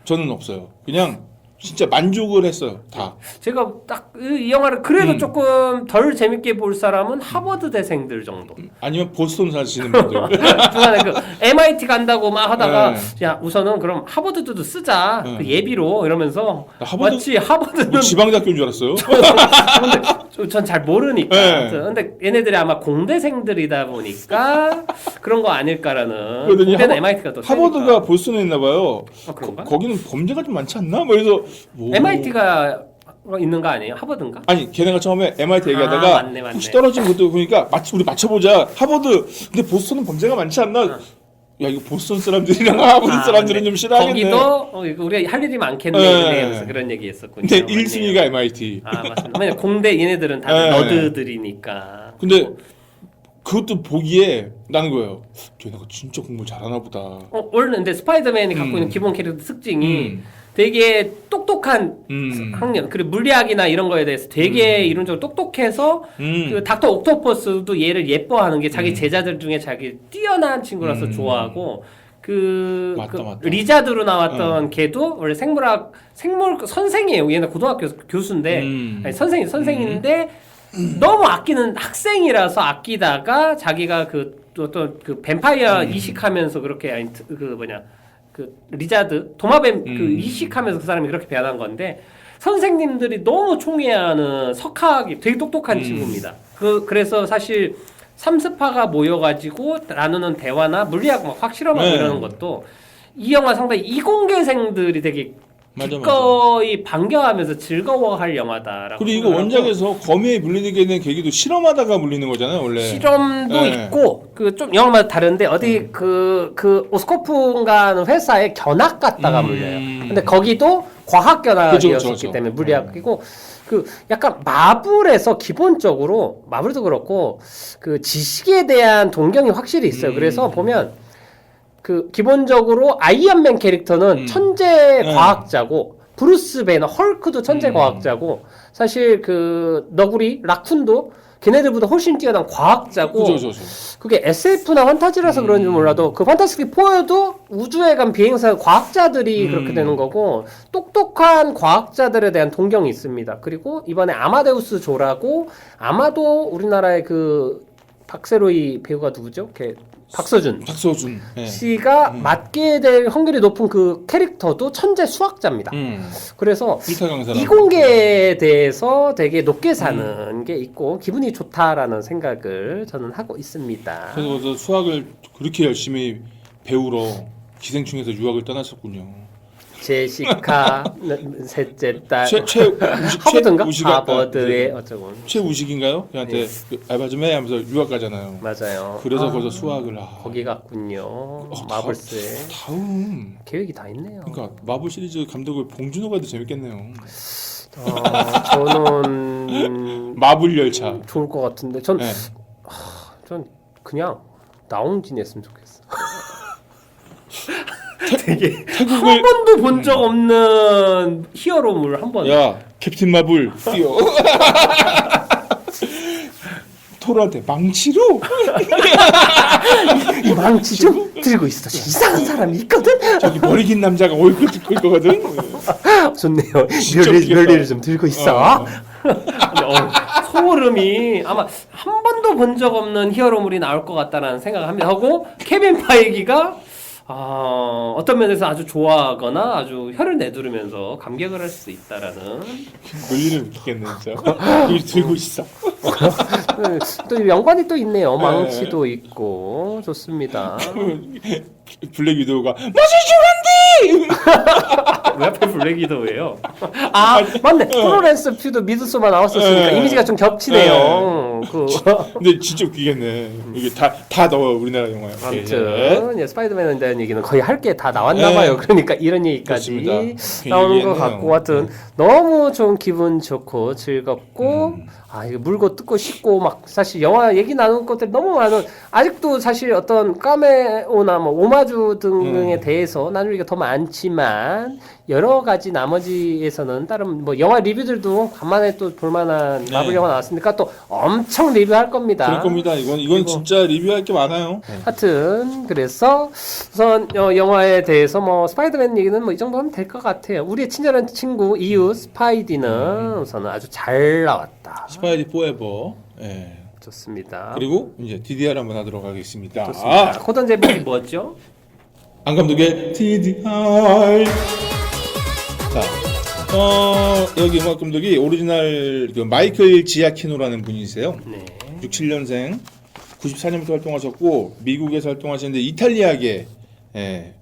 저는 없어요. 그냥 진짜 만족을 했어요. 다. 제가 딱 이 영화를 그래도 조금 덜 재밌게 볼 사람은 하버드 대생들 정도. 아니면 보스턴 사시는 분들. 중간에 그 MIT 간다고 막 하다가 야 우선은 그럼 하버드도 쓰자 그 예비로 이러면서 마치 하버드는 뭐 지방대학교인 줄 알았어요. 근데 전 잘 모르니까. 근데 얘네들이 아마 공대생들이다 보니까 그런 거 아닐까라는. 공대는 MIT가 더 하버드가 세니까. 보스턴에 있나 봐요. 그런가? 거기는 범죄가 좀 많지 않나? 뭐 그래서 MIT가 있는 거 아니에요? 하버드인가? 아니 걔네가 처음에 MIT 얘기하다가 맞네. 혹시 떨어진 것도 보니까 우리 맞춰보자. 하버드 근데 보스턴은 범죄가 많지 않나? 야 이거 보스턴 사람들이랑 하버드 사람들은 좀 싫어하겠네. 거기도 우리가 할 일이 많겠네. 그래서 그런 얘기했었군요. 근데 1순위가 MIT. 맞습니다. 왜냐 공대 얘네들은 다들 너드들이니까. 근데 그것도 보기에 나는 거예요. 걔네가 진짜 공부 잘하나 보다. 원래 근데 스파이더맨이 갖고 있는 기본 캐릭터 특징이 되게 똑똑한 학년 그리고 물리학이나 이런 거에 대해서 되게 이론적으로 똑똑해서 그 닥터 옥토퍼스도 얘를 예뻐하는 게 자기 제자들 중에 자기 뛰어난 친구라서 좋아하고 맞다. 리자드로 나왔던 걔도 원래 생물 선생이에요. 얘는 고등학교 교수인데 아니, 선생인데 너무 아끼는 학생이라서 아끼다가 자기가 어떤 뱀파이어 이식하면서 그렇게 리자드 도마뱀 이식하면서 그 사람이 그렇게 변한 건데 선생님들이 너무 총애하는 석학이 되게 똑똑한 친구입니다. 그래서 사실 3스파가 모여가지고 나누는 대화나 물리학 막 확실험하고 이러는 것도 이 영화 상당히 이공계생들이 되게 기꺼이 반겨하면서 즐거워할 영화다라고. 그리고 이거 원작에서 거미에 물리게 된 계기도 실험하다가 물리는 거잖아요, 원래. 실험도 있고 좀 영화마다 다른데 어디 그 오스코프인가 하는 회사에 견학 갔다가 물려요. 근데 거기도 과학 견학이었기 때문에 물리학이고 약간 마블에서 기본적으로 마블도 그렇고 그 지식에 대한 동경이 확실히 있어요. 그래서 보면 기본적으로 아이언맨 캐릭터는 천재 과학자고 브루스 배너 헐크도 천재 과학자고 사실 너구리 라쿤도 걔네들보다 훨씬 뛰어난 과학자고 그게 SF나 판타지라서 그런지 몰라도 그 판타스틱 4에도 우주에 간 비행사 과학자들이 그렇게 되는 거고 똑똑한 과학자들에 대한 동경이 있습니다. 그리고 이번에 아마데우스 조라고 아마도 우리나라의 박세로이 배우가 누구죠? 박서준 박서준 예. 씨가 맡게 될 확률이 높은 그 캐릭터도 천재 수학자입니다. 그래서 일타 강사라고. 이공계에 대해서 되게 높게 사는 게 있고 기분이 좋다라는 생각을 저는 하고 있습니다. 그래서 수학을 그렇게 열심히 배우러 기생충에서 유학을 떠났었군요. 제시카 셋째 딸 최우식 하버드인가? 우식이 아까 하버드의 어쩌고 최우식인가요? 걔한테 그 알바 좀 해 하면서 유학 가잖아요. 맞아요. 그래서 거기서 수학을 거기 갔군요. 마블스에 다음 계획이 다 있네요. 그러니까 마블 시리즈 감독을 봉준호가 해도 재밌겠네요. 저는 마블 열차. 좋을 것 같은데 전 그냥 나홍진이 했으면 좋겠어. 되게 한 번도 본 적 없는 히어로물 한 번. 야 캡틴 마블 뛰어. 토르한테 망치로 이 망치 좀 들고 있어. 이상한 사람이 있거든. 저기 머리 긴 남자가 얼굴 듣고 있거든. 좋네요. 웃기겠다. 멸리를 좀 들고 있어. 소름이 아마 한 번도 본 적 없는 히어로물이 나올 것 같다는 생각을 합니다. 하고 케빈 파이기가 어떤 면에서 아주 좋아하거나 아주 혀를 내두르면서 감격을 할 수 있다라는. 멸리를 웃기겠네 진짜. 이걸 들고 있어. 또 연관이 또 있네요. 망치도 있고 좋습니다. 블랙 위도우가 마시지 웬디. 왜 하필 블랙 위도우예요? 맞네. 플로렌스 퓨도 미드소마 나왔었으니까 이미지가 좀 겹치네요. 근데 진짜 웃기겠네. 이게 다 넣어 우리나라 영화에. 아무튼 스파이더맨에 대한 얘기는 거의 할 게 다 나왔나봐요. 그러니까 이런 얘기까지 그렇습니다. 나오는 것 같고 하여튼 너무 좀 기분 좋고 즐겁고 이거 물고 뜯고 씻고 막 사실 영화 얘기 나눈 것들이 너무 많은 아직도 사실 어떤 카메오나 뭐 오마주 등에 대해서 나눌 게 더 많지만 여러 가지 나머지에서는 다른 뭐 영화 리뷰들도 간만에 또 볼만한 마블 영화 나왔으니까 또 엄청 리뷰할 겁니다. 그럴 겁니다. 이건 진짜 리뷰할 게 많아요. 하여튼 그래서 우선 영화에 대해서 뭐 스파이더맨 얘기는 뭐 이 정도 하면 될 것 같아요. 우리의 친절한 친구 이웃 스파이디는 우선은 아주 잘 나왔다. 스파이디 포에버. 예. 좋습니다. 그리고 이제 DDR 한번 하도록 하겠습니다. 좋습니다. 코던 제목이 뭐였죠? 안 감독의 DDR. 자, 여기 음악 감독이 오리지널 그 마이클 지아키노라는 분이세요. 네. 67년생, 94년부터 활동하셨고 미국에서 활동하시는데 이탈리아계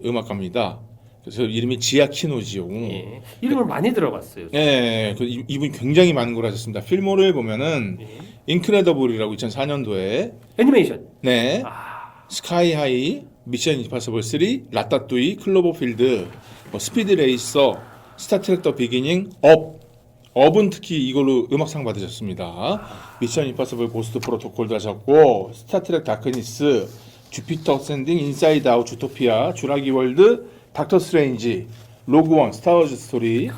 음악가입니다. 그래서 이름이 지아키노지요. 예. 이름을 많이 들어봤어요. 예, 이분 굉장히 많은 걸 하셨습니다. 필모를 보면은 인크레더블이라고 2004년도에 애니메이션. 네, 스카이 하이, 미션 임파서블 3, 라따뚜이, 클로버필드, 뭐 스피드 레이서, 스타트랙 더 비기닝, 업은 특히 이걸로 음악상 받으셨습니다. 미션 임파서블 고스트 프로토콜도 하셨고 스타트랙 다크니스, 주피터 샌딩, 인사이드 아웃, 주토피아, 주라기 월드, 닥터 스트레인지, 로그원, 스타워즈 스토리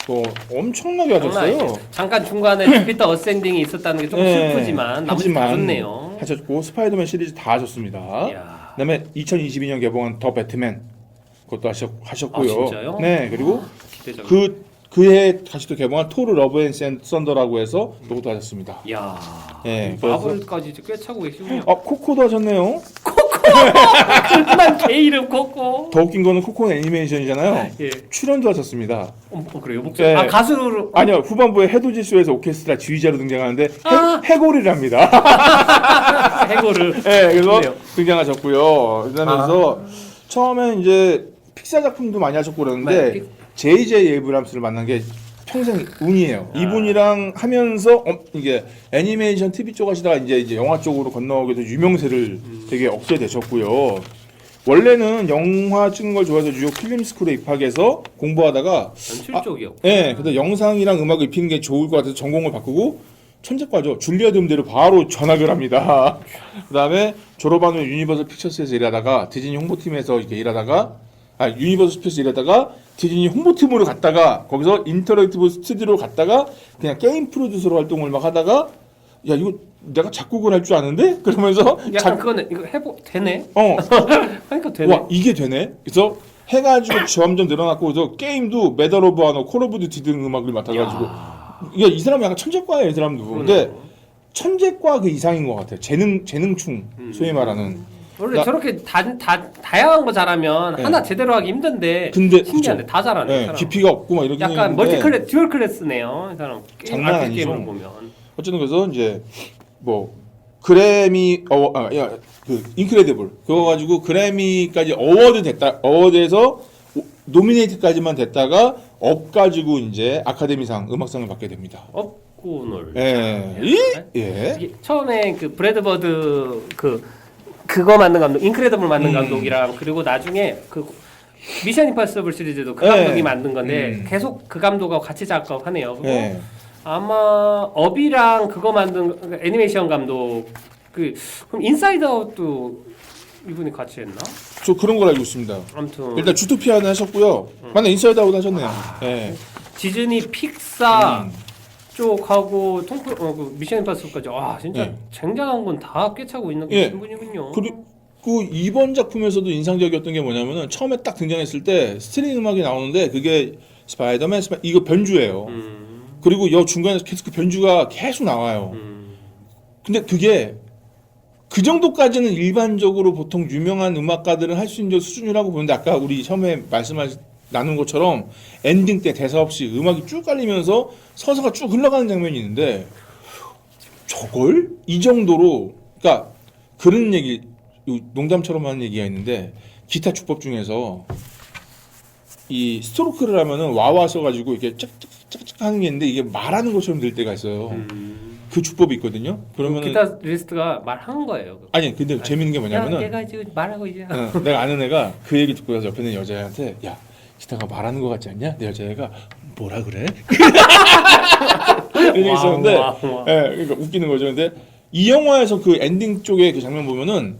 뭐 엄청나게 하셨어요. 잠깐 중간에 주피터 어센딩이 있었다는 게 조금 슬프지만 나머지 다 좋네요. 하셨고 스파이더맨 시리즈 다 하셨습니다. 이야. 그다음에 2022년 개봉한 더 배트맨 그것도 하셨고요. 진짜요? 네, 그리고 기대적. 그해 다시 또 개봉한 토르 러브 앤 썬더라고 해서 그것도 하셨습니다. 야, 네, 마블까지 꽤 차고 계시군요. 코코도 하셨네요. 난 개 이름 코코. 더 웃긴 거는 코코는 애니메이션이잖아요. 예. 출연도 하셨습니다. 그래요? 목소리. 네. 가수로. 아니요, 후반부에 해돋이쇼에서 오케스트라 지휘자로 등장하는데 해골이랍니다. 해고를. 네, 그래서 좋네요. 등장하셨고요. 그러면서 처음엔 이제 픽사 작품도 많이 하셨고 그러는데 J.J. 에이브람스를 만난 게 평생 운이에요. 이분이랑 하면서 이게 애니메이션 TV 쪽 하시다가 이제 영화 쪽으로 건너오게 돼서 유명세를 되게 얻게 되셨고요. 원래는 영화 찍는 걸 좋아해서 뉴욕 필름 스쿨에 입학해서 공부하다가 연출 쪽이요. 네, 근데 영상이랑 음악을 입히는 게 좋을 것 같아서 전공을 바꾸고 천재과죠. 줄리아드 음대로 바로 전학을 합니다. 그다음에 졸업한 후 유니버설 픽처스에서 일하다가 디즈니 홍보팀에서 이렇게 일하다가 유니버설 픽처스 일하다가 디즈니 홍보팀으로 갔다가 거기서 인터랙티브 스튜디오로 갔다가 그냥 게임 프로듀서로 활동을 막 하다가 야 이거 내가 작곡을 할 줄 아는데? 그러면서 약간 그거는 이거 되네. 하니까 되네. 와 이게 되네. 그래서 해가지고 점점 늘어났고 그래서 게임도 메달 오브 하너, 콜 오브 듀티 등 음악을 맡아가지고 이 사람 약간 천재과예요 이 사람도. 근데 천재과 그 이상인 것 같아요. 재능충 소위 말하는. 원래 저렇게 다양한 거 잘하면 네. 하나 제대로 하기 힘든데 근데 신기한데 그쵸. 다 잘하네. 네, 사람. 깊이가 없고 막 이렇게 약간 듀얼 클래스네요. 이 사람 게임 장난 RPG 아니죠. 게임을 보면. 어쨌든 그래서 이제 뭐 그래미 그 인크레디블 그거 가지고 그래미까지 어워드에서 노미네이트까지만 됐다가 업 가지고 이제 아카데미상 음악상을 받게 됩니다. 업고놀. 예. 예. 이게 처음에 그 브래드 버드 그거 만든 감독, 인크레더블 만든 감독이랑 그리고 나중에 그 미션 임파서블 시리즈도 그 네. 감독이 만든 건데 계속 그 감독하고 같이 작업하네요. 그리고 예. 아마 업이랑 그거 만든 애니메이션 감독 그럼 인사이드 아웃도 이분이 같이 했나? 저 그런 걸 알고 있습니다. 아무튼 일단 주토피아는 하셨고요. 맞네 인사이드 아웃 하셨네요. 예. 디즈니 픽사 쪽하고 그 미션 임파서블까지 와 진짜 예. 쟁쟁한 건 다 꿰차고 있는 예. 분이군요. 그리고 이번 작품에서도 인상적이었던 게 뭐냐면은 처음에 딱 등장했을 때 스트링 음악이 나오는데 그게 스파이더맨 이거 변주예요. 그리고 여 중간에 계속 그 변주가 계속 나와요. 근데 그게 그 정도까지는 일반적으로 보통 유명한 음악가들은 할 수 있는 수준이라고 보는데 아까 우리 처음에 나눈 것처럼 엔딩 때 대사 없이 음악이 쭉 깔리면서 서사가 쭉 흘러가는 장면이 있는데 저걸 이 정도로 그러니까 그런 얘기 농담처럼 하는 얘기가 있는데 기타 주법 중에서 이 스트로크를 하면은 와와 써가지고 이렇게 짝짝짝짝 하는 게 있는데 이게 말하는 것처럼 들 때가 있어요. 그 주법이 있거든요. 그러면은 기타 리스트가 말한 거예요. 아니 근데 재밌는 게 뭐냐면은 내가 지금 말하고 있잖아. 내가 아는 애가 그 얘기 듣고 나서 옆에 있는 여자애한테 야 기타가 말하는 것 같지 않냐? 내 여자애가 뭐라 그래? 이런 게 있었는데 와. 예, 그러니까 웃기는 거죠. 근데 이 영화에서 그 엔딩 쪽에 그 장면 보면은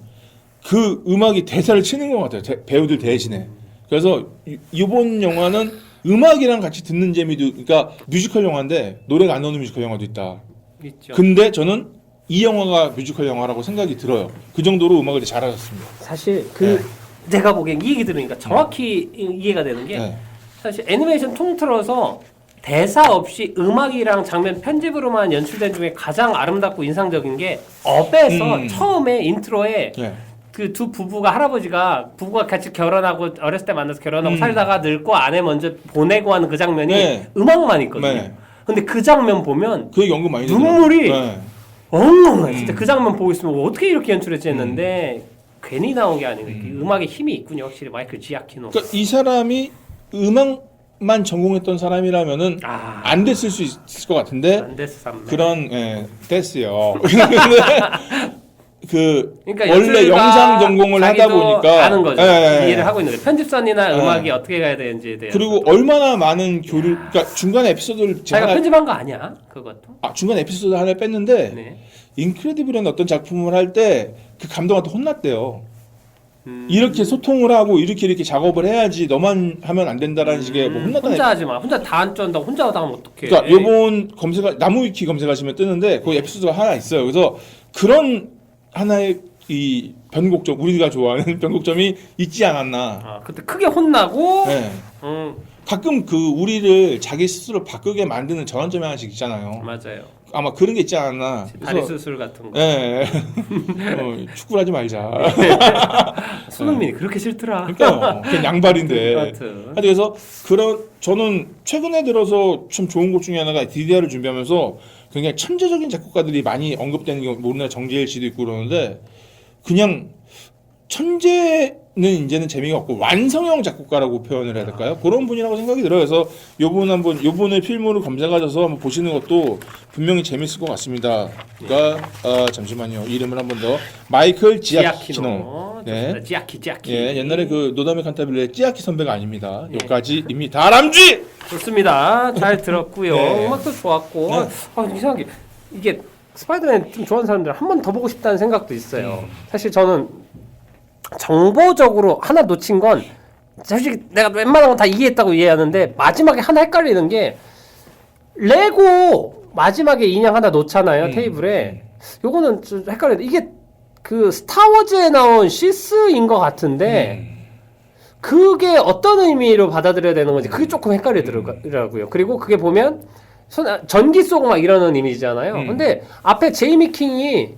그 음악이 대사를 치는 것 같아요. 배우들 대신에. 그래서 이번 영화는 음악이랑 같이 듣는 재미도 그러니까 뮤지컬 영화인데 노래가 안 나오는 뮤지컬 영화도 있다. 있죠. 근데 저는 이 영화가 뮤지컬 영화라고 생각이 들어요. 그 정도로 음악을 잘하셨습니다. 사실 내가 보기엔 이 얘기 들으니까 정확히 이해가 되는 게 네. 사실 애니메이션 통틀어서 대사 없이 음악이랑 장면 편집으로만 연출된 중에 가장 아름답고 인상적인 게 업에서 처음에 인트로에 예. 그 두 부부가 같이 결혼하고 어렸을 때 만나서 결혼하고 살다가 늙고 아내 먼저 보내고 하는 그 장면이 네. 음악만 있거든요. 네. 근데 그 장면 보면 그 얘기 언급 많이 되더라고요. 눈물이 네. 엉엉해. 진짜 그 장면 보고 있으면 어떻게 이렇게 연출했지 했는데 괜히 나온 게 아니고 음악에 힘이 있군요. 확실히 마이클 지아키노. 그러니까 이 사람이 음악만 전공했던 사람이라면은 안 됐을 수 있을 것 같은데 안 됐어. 삼매. 그런 됐어요. 그러니까 원래 연출가 영상 전공을 하다 자기도 보니까 아는 거죠. 예. 이해를 하고 있는 거죠. 편집선이나 예. 음악이 어떻게 가야 되는지에 대한. 그리고 얼마나 많은 교류 그러니까 중간 에피소드를 자기가 편집한 거 아니야? 그것도. 중간 에피소드 하나 뺐는데 네. 인크레디블이라는 어떤 작품을 할 때 그 감독한테 혼났대요. 이렇게 소통을 하고 이렇게 작업을 해야지 너만 하면 안 된다라는 식의 뭐 혼났다는 혼자 하지 마. 혼자 다 안 쩐다고 혼자 하다 하면 어떡해. 그러니까 요번 나무위키 검색하시면 뜨는데 그 에피소드가 하나 있어요. 그래서 그런 하나의 이 변곡점 우리가 좋아하는 변곡점이 있지 않았나. 그때 크게 혼나고 네. 가끔 그 우리를 자기 스스로 바꾸게 만드는 전환점이 하나씩 있잖아요. 맞아요. 아마 그런 게 있지 않았나. 다리 수술 같은 거. 예. 축구를 하지 말자. 손흥민이 그렇게 싫더라. 그러니까요. 그냥 양발인데. 하여튼. 그래서 저는 최근에 들어서 참 좋은 것 중에 하나가 DDR을 준비하면서 굉장히 천재적인 작곡가들이 많이 언급되는 게 우리나라 정재일 씨도 있고 그러는데 그냥 천재는 이제는 재미가 없고 완성형 작곡가라고 표현을 해야 될까요? 그런 분이라고 생각이 들어요. 그래서 요번에 필모를 검색하셔서 한번 보시는 것도 분명히 재밌을 것 같습니다. 그러니까 잠시만요. 이름을 한 번 더 마이클 지아키노. 네. 지아키. 예, 옛날에 그 노다메 칸타빌레의 찌아키 선배가 아닙니다. 여기까지입니다. 다람쥐. 좋습니다. 잘 들었고요. 네. 음악도 좋았고. 네. 이상하게 이게 스파이더맨 좀 좋아하는 사람들 한 번 더 보고 싶다는 생각도 있어요. 사실 저는 정보적으로 하나 놓친 건 솔직히 내가 웬만한 건 다 이해했다고 이해하는데 마지막에 하나 헷갈리는 게 레고 마지막에 인형 하나 놓잖아요. 테이블에. 요거는 좀 헷갈려요. 이게 그 스타워즈에 나온 시스인 것 같은데 그게 어떤 의미로 받아들여야 되는 건지 그게 조금 헷갈리더라고요. 그리고 그게 보면 전기 쏘고 막 이러는 이미지잖아요. 근데 앞에 제이미 킹이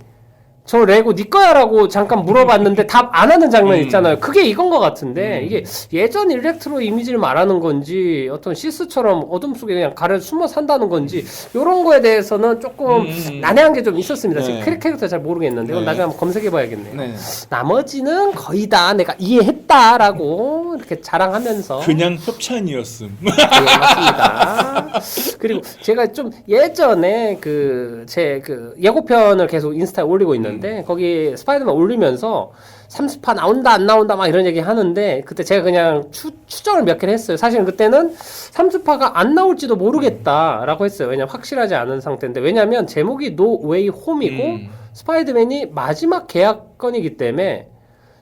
저 레고 네 거야라고 잠깐 물어봤는데 답 안 하는 장면 있잖아요. 그게 이건 것 같은데 이게 예전 일렉트로 이미지를 말하는 건지 어떤 시스처럼 어둠 속에 그냥 가려 숨어 산다는 건지 이런 거에 대해서는 조금 난해한 게 좀 있었습니다. 지금 네. 캐릭터 잘 모르겠는데 이건 네. 나중에 한번 검색해봐야겠네요. 네. 나머지는 거의 다 내가 이해했다라고 이렇게 자랑하면서 그냥 협찬이었음. 네, 맞습니다. 그리고 제가 좀 예전에 제 예고편을 계속 인스타에 올리고 있는데 거기 스파이더맨 올리면서 30화 나온다 안 나온다 막 이런 얘기 하는데 그때 제가 그냥 추정을 몇 개를 했어요. 사실은 그때는 30화가 안 나올지도 모르겠다라고 했어요. 왜냐면 확실하지 않은 상태인데 왜냐면 제목이 No Way Home이고 스파이더맨이 마지막 계약건이기 때문에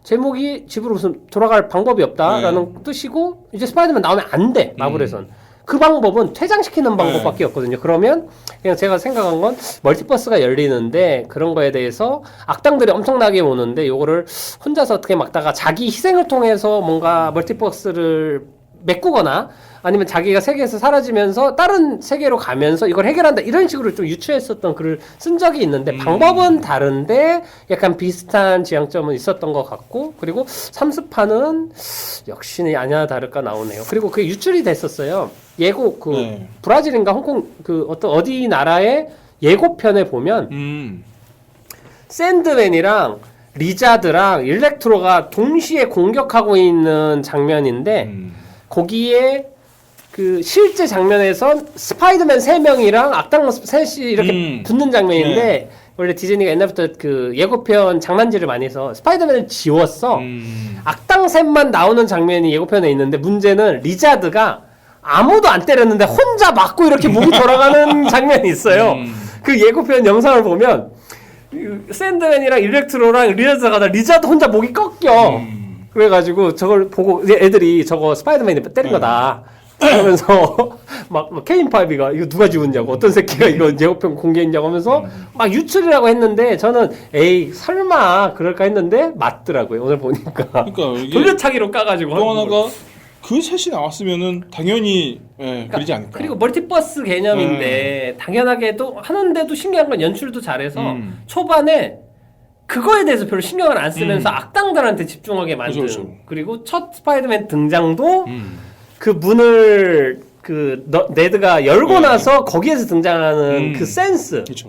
제목이 집으로 무슨 돌아갈 방법이 없다라는 뜻이고 이제 스파이더맨 나오면 안 돼 마블에선. 그 방법은 퇴장시키는 방법밖에 없거든요. 그러면 그냥 제가 생각한 건 멀티버스가 열리는데 그런 거에 대해서 악당들이 엄청나게 오는데 요거를 혼자서 어떻게 막다가 자기 희생을 통해서 뭔가 멀티버스를 메꾸거나 아니면 자기가 세계에서 사라지면서 다른 세계로 가면서 이걸 해결한다 이런 식으로 좀 유추했었던 글을 쓴 적이 있는데 방법은 다른데 약간 비슷한 지향점은 있었던 것 같고 그리고 30화는 역시 아니나 다를까 나오네요. 그리고 그게 유출이 됐었어요. 예고 브라질인가 홍콩 어디 나라의 예고편에 보면 샌드맨이랑 리자드랑 일렉트로가 동시에 공격하고 있는 장면인데 거기에 실제 장면에선 스파이더맨 3명이랑 악당 셋이 이렇게 붙는 장면인데 원래 디즈니가 옛날부터 예고편 장난질을 많이 해서 스파이더맨을 지웠어. 악당 셋만 나오는 장면이 예고편에 있는데 문제는 리자드가 아무도 안 때렸는데 혼자 맞고 이렇게 목이 돌아가는 장면이 있어요. 그 예고편 영상을 보면 샌드맨이랑 일렉트로랑 리자드가 다 리자드 혼자 목이 꺾여. 그래가지고 저걸 보고 애들이 저거 스파이더맨이 때린 거다. 그러면서 막 케인5가 이거 누가 지웠냐고 어떤 새끼가 이거 예고편 공개했냐고 하면서 막 유출이라고 했는데 저는 에이 설마 그럴까 했는데 맞더라고요. 오늘 보니까 그러니까 이게 돌려차기로 까가지고 또 하나가 그 셋이 나왔으면은 당연히 그러지 않을까. 그리고 멀티버스 개념인데 당연하게도 하는데도 신기한 건 연출도 잘해서 초반에 그거에 대해서 별로 신경을 안 쓰면서 악당들한테 집중하게 만든 그렇죠. 그리고 첫 스파이더맨 등장도 그 문을 네드가 열고 나서 거기에서 등장하는 그 센스 그렇죠.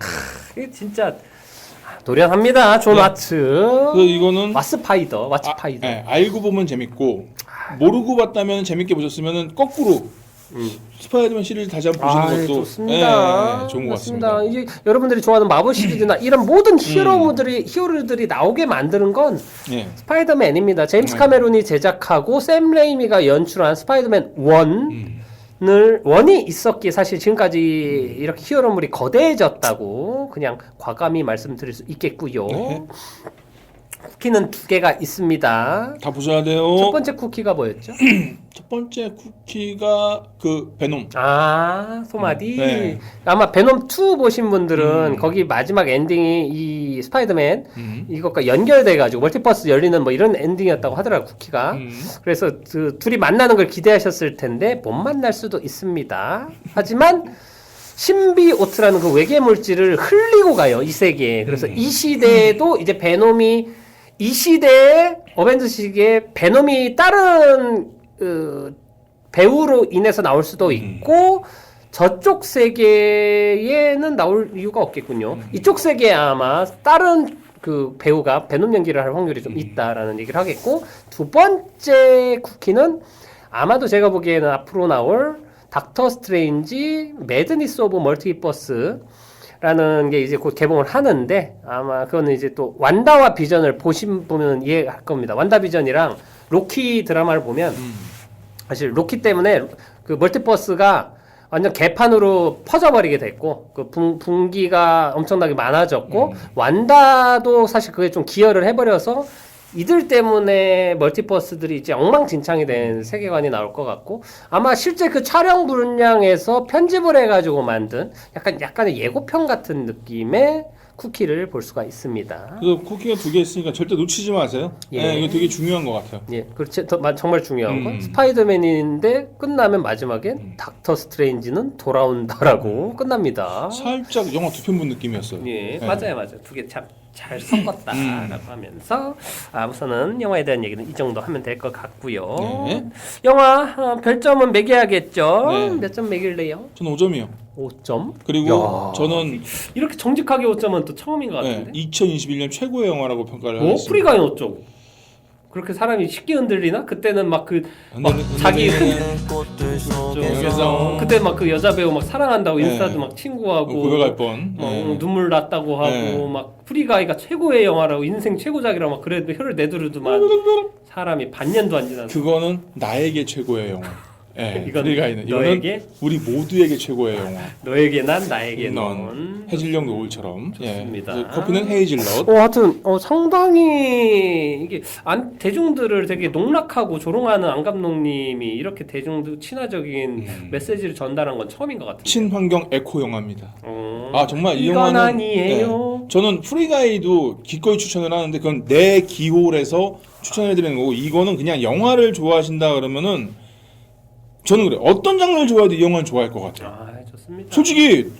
이게 진짜 노련합니다. 존 와츠 그래서 이거는 왓츠파이더 알고 보면 재밌고 모르고 봤다면 재밌게 보셨으면은 거꾸로 스파이더맨 시리즈 다시 한번 보시는 것도 좋습니다. 좋은 것 좋습니다. 같습니다. 이게 여러분들이 좋아하는 마블 시리즈나 이런 모든 히어로들이 나오게 만드는 건 스파이더맨입니다. 제임스 카메론이 제작하고 샘 레이미가 연출한 스파이더맨 1이 있었기에 사실 지금까지 이렇게 히어로물이 거대해졌다고 그냥 과감히 말씀드릴 수 있겠고요. 쿠키는 2개가 있습니다. 다 보셔야 돼요. 첫 번째 쿠키가 뭐였죠? 첫 번째 쿠키가 베놈. 소마디. 네. 아마 베놈 2 보신 분들은 거기 마지막 엔딩이 이 스파이더맨 이것과 연결돼가지고 멀티버스 열리는 뭐 이런 엔딩이었다고 하더라고 쿠키가. 그래서 둘이 만나는 걸 기대하셨을 텐데 못 만날 수도 있습니다. 하지만 신비오트라는 그 외계 물질을 흘리고 가요 이 세계에. 그래서 이 시대에도 이제 베놈이 이 시대에 어벤져스식의 베놈이 다른 배우로 인해서 나올 수도 있고 저쪽 세계에는 나올 이유가 없겠군요. 이쪽 세계에 아마 다른 배우가 베놈 연기를 할 확률이 좀 있다라는 얘기를 하겠고 두 번째 쿠키는 아마도 제가 보기에는 앞으로 나올 닥터 스트레인지 매드니스 오브 멀티버스 라는 게 이제 곧 개봉을 하는데 아마 그거는 이제 또 완다와 비전을 보신 분은 이해할 겁니다. 완다 비전이랑 로키 드라마를 보면 사실 로키 때문에 그 멀티버스가 완전 개판으로 퍼져버리게 됐고 그 분기가 엄청나게 많아졌고 완다도 사실 그게 좀 기여를 해버려서 이들 때문에 멀티버스들이 이제 엉망진창이 된 세계관이 나올 것 같고 아마 실제 그 촬영 분량에서 편집을 해가지고 만든 약간의 예고편 같은 느낌의 쿠키를 볼 수가 있습니다. 그래서 쿠키가 2개 있으니까 절대 놓치지 마세요. 예. 네, 이거 되게 중요한 것 같아요. 예, 그렇지. 정말 중요한 건 스파이더맨인데 끝나면 마지막엔 닥터 스트레인지는 돌아온다라고 끝납니다. 살짝 영화 두 편 본 느낌이었어요. 예, 네. 맞아요. 두 개 참 잘 섞었다라고 하면서 우선은 영화에 대한 얘기는 이 정도 하면 될 것 같고요. 네. 영화 별점은 매겨야겠죠. 네. 몇 점 매길래요? 저는 5점이요. 5점? 그리고 야. 저는 이렇게 정직하게 5점은 또 처음인 것 같은데. 2021년 최고의 영화라고 평가를 하겠습니다. 프리가인 어쩌고? 그렇게 사람이 쉽게 흔들리나? 그때는 막 자기 그때 막 그 여자 배우 막 사랑한다고 네. 인스타도 막 친구하고 고백할 뻔. 눈물 났다고 하고 네. 막 프리가이가 최고의 영화라고 인생 최고작이라고 막 그래도 혀를 내두르더만 사람이 반년도 안 지났어. 그거는 나에게 최고의 영화. 예, 이건 프리가이는 너에게? 이거는 우리 모두에게 최고의 영화. 너에게 난 나에게 넌 넌. 해질녘 노을처럼. 좋습니다. 그래서 커피는 헤이즐넛. 하여튼 상당히 이게 대중들을 되게 농락하고 조롱하는 안 감독님이 이렇게 대중들 친화적인 메시지를 전달한 건 처음인 것 같아요. 친환경 에코 영화입니다. 정말 이 이건 영화는 아니에요. 저는 프리가이도 기꺼이 추천을 하는데 그건 내 기호에서 추천해드리는 거고 이거는 그냥 영화를 좋아하신다 그러면은 저는 그래 어떤 장르를 좋아해도 이 영화는 좋아할 것 같아요. 좋습니다. 솔직히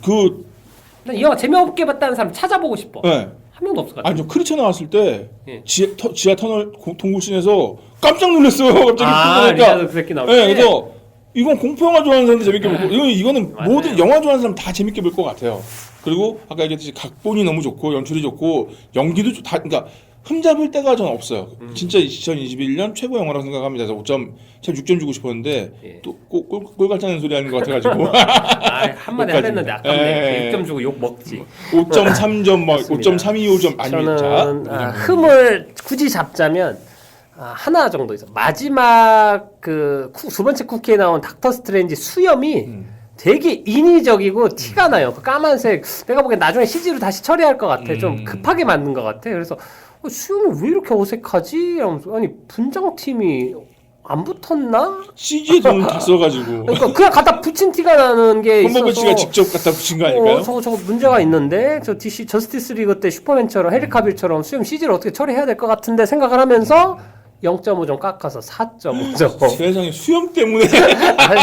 이 영화 재미없게 봤다는 사람 찾아보고 싶어. 네. 한 명도 없을 것 같아. 아니 저 크리처 나왔을 때 예. 지하 터널 동굴씬에서 깜짝 놀랐어요. 갑자기 리자드 그 새끼 나올 때. 네, 그래서 이건 공포 영화 좋아하는 사람도 재밌게 볼 거. 이거는 맞아요. 모든 영화 좋아하는 사람 다 재밌게 볼 것 같아요. 그리고 아까 얘기했듯이 각본이 너무 좋고 연출이 좋고 연기도 다 그러니까 흠잡을 데가 저는 없어요. 진짜 2021년 최고 영화라고 생각합니다. 그래서 5점, 참 6점 주고 싶었는데 예. 또 꼴깍짜는 소리 하는 것 같아가지고 한마디 하랬는데 아깝네. 예. 6점 주고 욕 먹지. 5.3점, 막 맞습니다. 5.325점 아닙니다. 저는 흠을 굳이 잡자면 하나 정도 있어. 마지막 두 번째 쿠키에 나온 닥터 스트레인지 수염이 되게 인위적이고 티가 나요. 그 까만색. 내가 보기엔 나중에 CG로 다시 처리할 것 같아. 좀 급하게 만든 것 같아. 그래서 수염이 왜 이렇게 어색하지? 이러면서 아니 분장팀이 안 붙었나? CG에 돈을 다 써가지고 그러니까 그냥 갖다 붙인 티가 나는 게 있어서 컴버배치가 직접 갖다 붙인 거 아닐까요? 저거 문제가 있는데 저 DC 저스티스 리그 때 슈퍼맨처럼 헨리 카빌처럼 수염 CG를 어떻게 처리해야 될 것 같은데 생각을 하면서 0.5점 깎아서 4.5점. 세상에 수염 때문에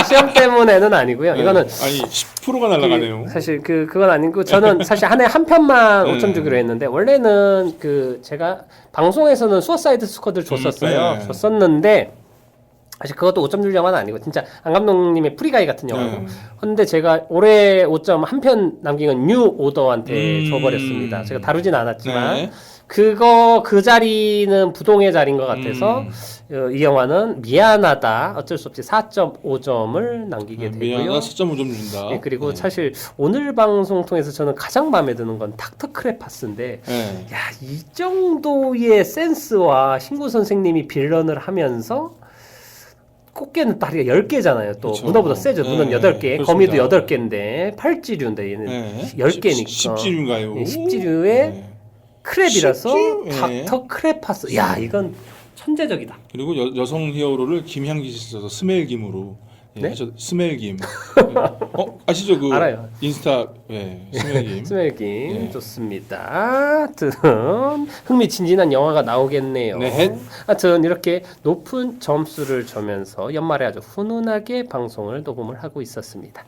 시험 때문에는 아니고요. 이거는 아니 10%가 날아가네요. 사실 그건 아니고 저는 사실 한 해 한 편만 5점 주기로 했는데 원래는 제가 방송에서는 수어사이드 스쿼드를 줬었어요. 네. 줬었는데 사실 그것도 5점 줄 영화는 아니고 진짜 안 감독님의 프리가이 같은 영화고. 근데 제가 올해 5점 한 편 남긴 건 뉴 오더한테 줘버렸습니다. 제가 다루진 않았지만 네. 그 자리는 부동의 자리인 것 같아서 이 영화는 미안하다 어쩔 수 없이 4.5점을 남기게 되고요. 미안하다 4.5점 준다. 네, 그리고 사실 오늘 방송 통해서 저는 가장 마음에 드는 건 닥터 크레파스인데 네. 야, 이 정도의 센스와 신구 선생님이 빌런을 하면서 꽃게는 다리가 10개잖아요. 또 그쵸. 문어보다 세죠. 문어는 네, 8개, 그렇습니다. 거미도 8개인데 팔지류인데 얘는 네. 10개니까. 십지류인가요? 네, 십지류의 크랩이라서 십지류? 닥터 크레파스. 야, 이건 천재적이다. 그리고 여성 히어로를 김향기 씨 써서 스멜김으로 네? 스멜김. 아시죠? 그 알아요. 인스타 스멜김. 스멜김 네. 좋습니다. 하여튼 흥미진진한 영화가 나오겠네요. 네. 하여튼 이렇게 높은 점수를 주면서 연말에 아주 훈훈하게 방송을 녹음을 하고 있었습니다.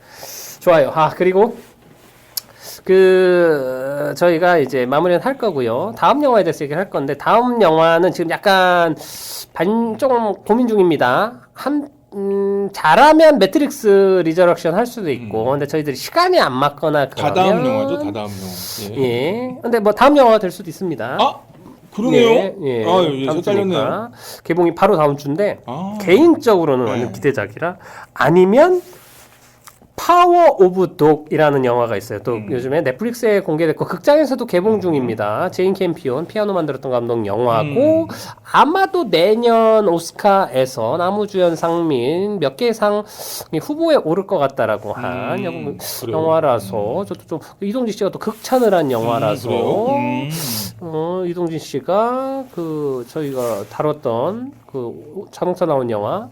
좋아요. 그리고 저희가 이제 마무리는 할 거고요. 다음 영화에 대해서 얘기를 할 건데 다음 영화는 지금 약간 좀 고민 중입니다. 잘하면 매트릭스 리저렉션 할 수도 있고 근데 저희들이 시간이 안 맞거나 그러면 다다음 영화죠. 다다음 영화. 예. 근데 뭐 다음 영화가 될 수도 있습니다. 그러네요. 예. 다음 주니까. 개봉이 바로 다음 주인데 아. 개인적으로는 네. 완전 기대작이라 아니면 파워 오브 독이라는 영화가 있어요. 또 요즘에 넷플릭스에 공개됐고 극장에서도 개봉 중입니다. 제인 캠피온 피아노 만들었던 감독 영화고 아마도 내년 오스카에서 나무주연상 및 몇 개 상 후보에 오를 것 같다라고 한 영화라서 저도 좀 이동진 씨가 또 극찬을 한 영화라서 이동진 씨가 저희가 다뤘던 자동차 나온 영화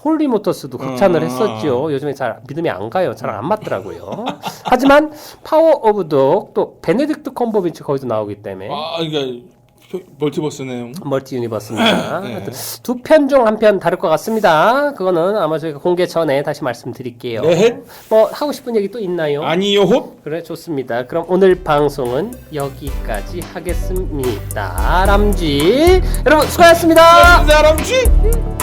홀리모터스도 극찬을 했었죠. 요즘에 잘 믿음이 안 가요. 잘 안 맞더라고요. 하지만 파워 오브 독 또 베네딕트 컴버비치 거기도 나오기 때문에 그러니까 멀티버스 내용. 멀티 유니버스입니다. 네. 두 편 중 한 편 다를 것 같습니다. 그거는 아마 저희가 공개 전에 다시 말씀드릴게요. 네. 뭐 하고 싶은 얘기 또 있나요? 아니요 홉. 그래 좋습니다. 그럼 오늘 방송은 여기까지 하겠습니다. 람쥐 여러분 수고하셨습니다. 사람쥐.